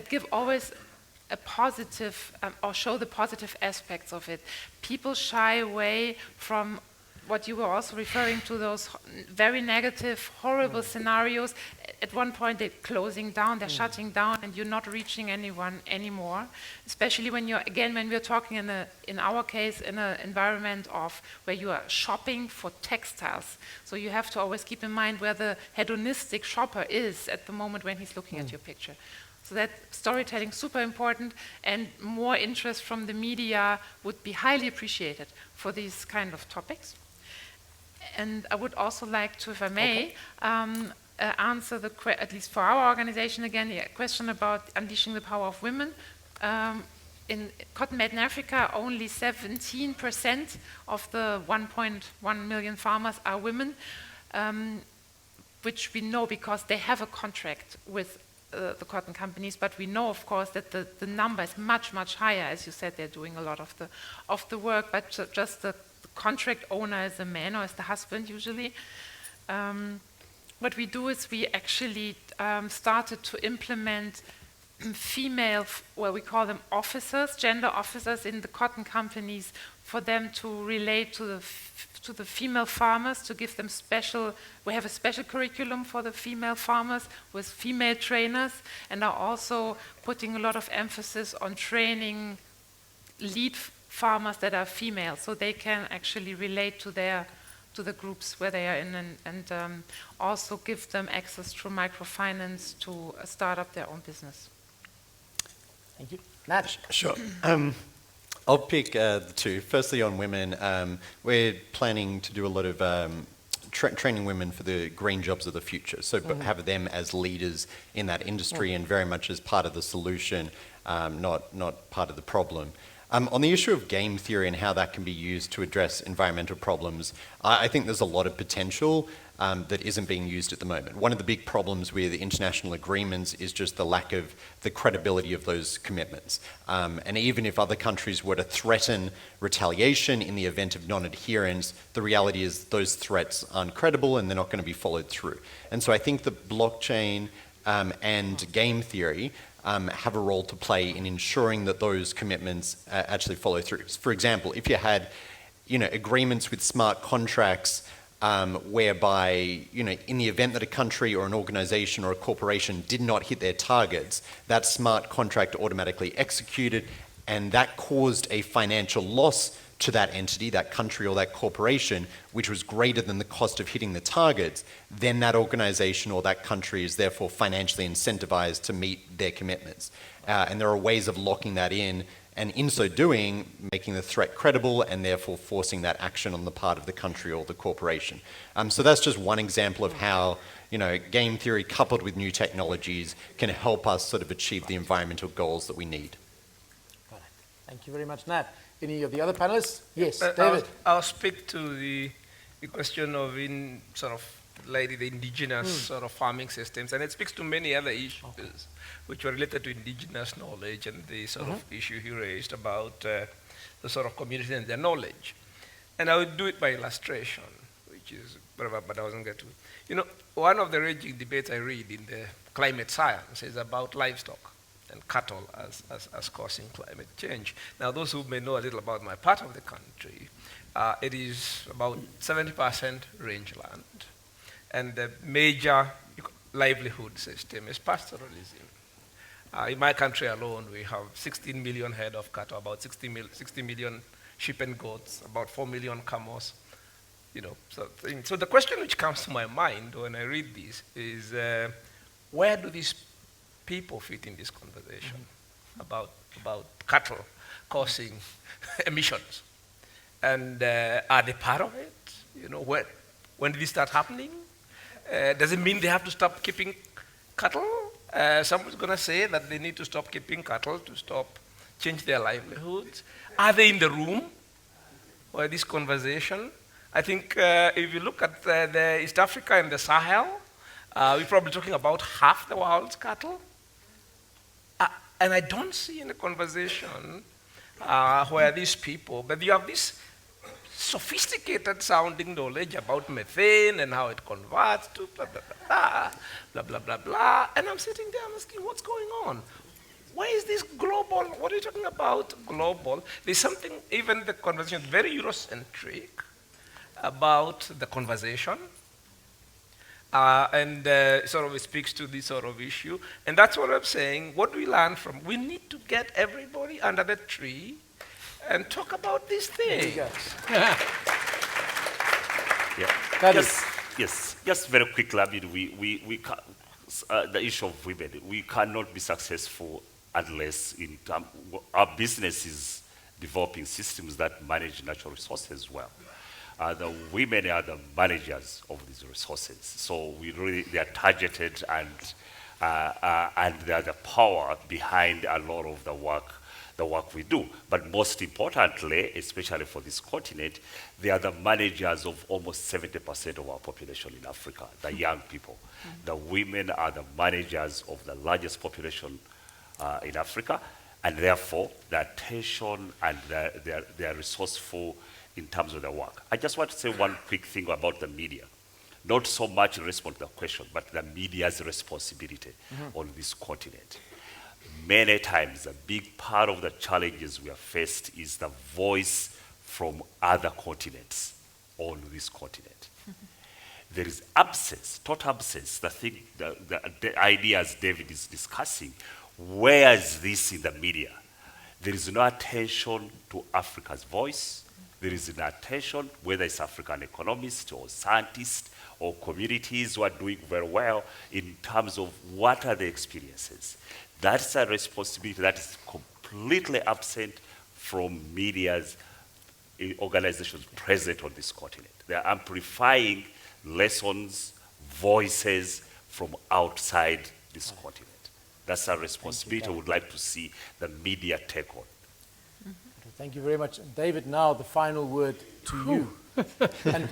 Speaker 4: give always a positive, or show the positive aspects of it. People shy away from what you were also referring to, those very negative, horrible scenarios. At one point, they're closing down, they're shutting down, and you're not reaching anyone anymore. Especially when you're, again, when we're talking in our case, in an environment of where you are shopping for textiles. So you have to always keep in mind where the hedonistic shopper is at the moment when he's looking at your picture. So that storytelling super important, and more interest from the media would be highly appreciated for these kind of topics. And I would also like to, if I may, answer at least for our organization again, the question about unleashing the power of women. In cotton made in Africa, only 17% of the 1.1 million farmers are women, which we know because they have a contract with the cotton companies, but we know, of course, that the number is much, much higher. As you said, they're doing a lot of the work, but just the contract owner is a man or is the husband usually. What we do is we actually started to implement female, well, we call them officers, gender officers in the cotton companies, for them to relate to the female farmers, to give them we have a special curriculum for the female farmers with female trainers, and are also putting a lot of emphasis on training lead farmers that are female, so they can actually relate to the groups where they are in, and also give them access to microfinance to start up their own business.
Speaker 1: Thank you. Nat?
Speaker 6: Sure. I'll pick the two. Firstly, on women, we're planning to do a lot of training women for the green jobs of the future. So have them as leaders in that industry and very much as part of the solution, not part of the problem. On the issue of game theory and how that can be used to address environmental problems, I think there's a lot of potential that isn't being used at the moment. One of the big problems with international agreements is just the lack of the credibility of those commitments. And even if other countries were to threaten retaliation in the event of non-adherence, the reality is those threats aren't credible and they're not going to be followed through. And so I think that blockchain and game theory have a role to play in ensuring that those commitments actually follow through. For example, if you had, agreements with smart contracts whereby, in the event that a country or an organization or a corporation did not hit their targets, that smart contract automatically executed, and that caused a financial loss to that entity, that country or that corporation, which was greater than the cost of hitting the targets, then that organization or that country is therefore financially incentivized to meet their commitments. And there are ways of locking that in, and in so doing, making the threat credible and therefore forcing that action on the part of the country or the corporation. So that's just one example of how game theory coupled with new technologies can help us sort of achieve the environmental goals that we need.
Speaker 1: Got it. Thank you very much, Nat. Any of the other panelists? Yes, David.
Speaker 3: I'll speak to the question of the indigenous sort of farming systems, and it speaks to many other issues which were related to indigenous knowledge and the sort of issue he raised about the sort of community and their knowledge. And I would do it by illustration, which is whatever, but I wasn't going to. One of the raging debates I read in the climate science is about livestock and cattle as causing climate change. Now, those who may know a little about my part of the country, it is about 70% rangeland, and the major livelihood system is pastoralism. In my country alone, we have 16 million head of cattle, about 60 million sheep and goats, about 4 million camels. So the question which comes to my mind when I read this is, where do these people fit in this conversation about cattle causing emissions? And are they part of it? When did this start happening? Does it mean they have to stop keeping cattle? Someone's going to say that they need to stop keeping cattle to change their livelihoods. Are they in the room for this conversation? I think if you look at the East Africa and the Sahel, we're probably talking about half the world's cattle. And I don't see in the conversation where these people, but you have this sophisticated sounding knowledge about methane and how it converts to blah, blah, blah, blah, blah, blah, blah. And I'm sitting there and asking, what's going on? Why is this global? What are you talking about global? There's something, even the conversation, very Eurocentric. about the conversation. And sort of it speaks to this sort of issue. And that's what I'm saying. What do we learn from? We need to get everybody under the tree and talk about these things.
Speaker 5: Yeah. Yes. Just very quickly, I mean, the issue of women, we cannot be successful unless our business is developing systems that manage natural resources well. The women are the managers of these resources, so they are targeted and they are the power behind a lot of the work we do. But most importantly, especially for this continent, they are the managers of almost 70% of our population in Africa, the young people. The women are the managers of the largest population in Africa, and therefore the attention and they are resourceful in terms of their work. I just want to say one quick thing about the media. Not so much in response to the question, but the media's responsibility on this continent. Many times, a big part of the challenges we have faced is the voice from other continents on this continent. There is absence, total absence, the ideas David is discussing. Where is this in the media? There is no attention to Africa's voice. There is an attention, whether it's African economists or scientists or communities who are doing very well in terms of what are the experiences. That's a responsibility that is completely absent from media's organizations present on this continent. They're amplifying lessons, voices from outside this continent. That's a responsibility I would like to see the media take on.
Speaker 1: Thank you very much. David, now the final word to you.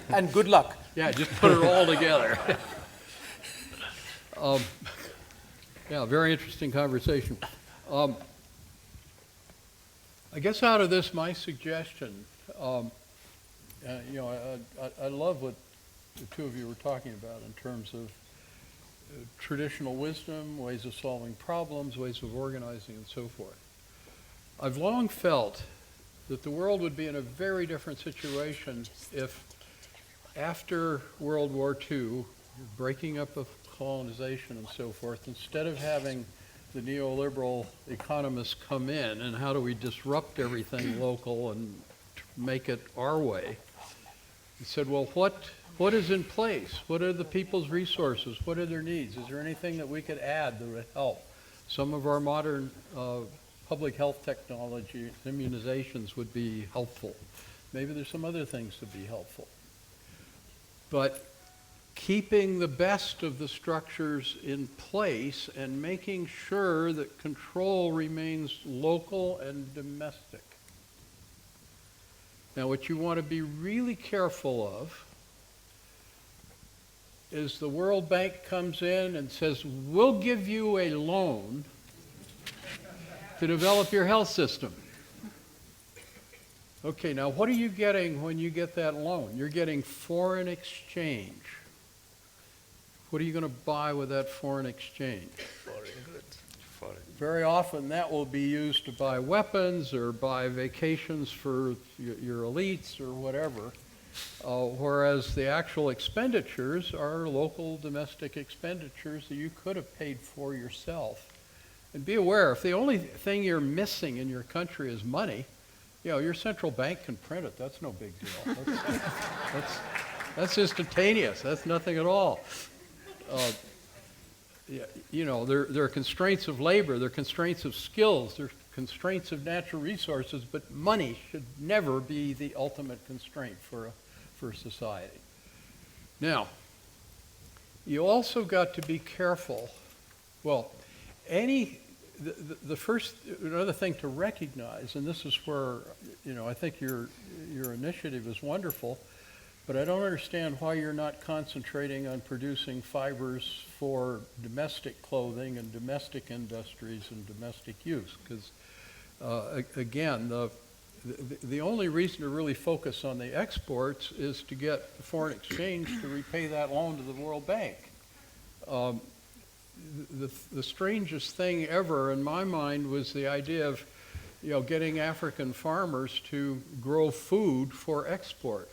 Speaker 1: and good luck.
Speaker 2: Yeah, just put it all together. Yeah, very interesting conversation. I guess out of this, my suggestion, I love what the two of you were talking about in terms of traditional wisdom, ways of solving problems, ways of organizing, and so forth. I've long felt that the world would be in a very different situation if, after World War II, breaking up of colonization and so forth, instead of having the neoliberal economists come in and how do we disrupt everything local and make it our way, he said, well, what is in place? What are the people's resources? What are their needs? Is there anything that we could add that would help? Some of our modern public health technology, immunizations would be helpful. Maybe there's some other things to be helpful. But keeping the best of the structures in place and making sure that control remains local and domestic. Now, what you want to be really careful of is the World Bank comes in and says, we'll give you a loan to develop your health system. Okay, now what are you getting when you get that loan? You're getting foreign exchange. What are you going to buy with that foreign exchange?
Speaker 3: Foreign goods.
Speaker 2: Very often that will be used to buy weapons or buy vacations for your elites or whatever, whereas the actual expenditures are local domestic expenditures that you could have paid for yourself. And be aware, if the only thing you're missing in your country is money, your central bank can print it. That's no big deal. That's instantaneous. That's nothing at all. There are constraints of labor, there are constraints of skills, there are constraints of natural resources, but money should never be the ultimate constraint for society. Now, you also got to be careful. Well, another thing to recognize, and this is where I think your initiative is wonderful, but I don't understand why you're not concentrating on producing fibers for domestic clothing and domestic industries and domestic use. Because, again, the only reason to really focus on the exports is to get foreign exchange to repay that loan to the World Bank. The strangest thing ever in my mind was the idea of getting African farmers to grow food for export.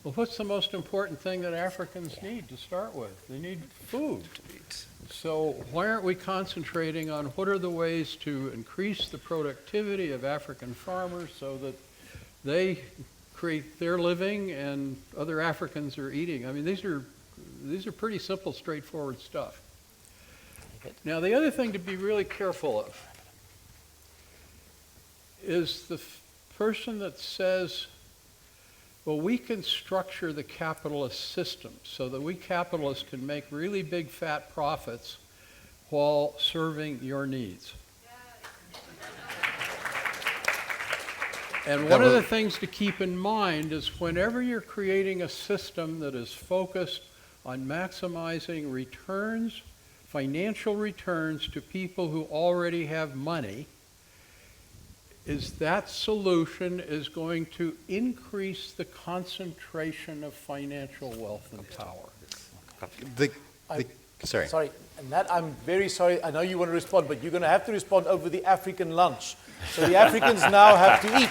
Speaker 2: Well, what's the most important thing that Africans need to start with? They need food. So why aren't we concentrating on what are the ways to increase the productivity of African farmers so that they create their living and other Africans are eating? I mean, these are pretty simple, straightforward stuff. Now, the other thing to be really careful of is the person that says, well, we can structure the capitalist system so that we capitalists can make really big fat profits while serving your needs. And one of the things to keep in mind is whenever you're creating a system that is focused on maximizing returns, financial returns to people who already have money, is that solution is going to increase the concentration of financial wealth and power.
Speaker 6: Sorry.
Speaker 1: And that I'm very sorry. I know you want to respond, but you're going to have to respond over the African lunch. So the Africans now have to eat.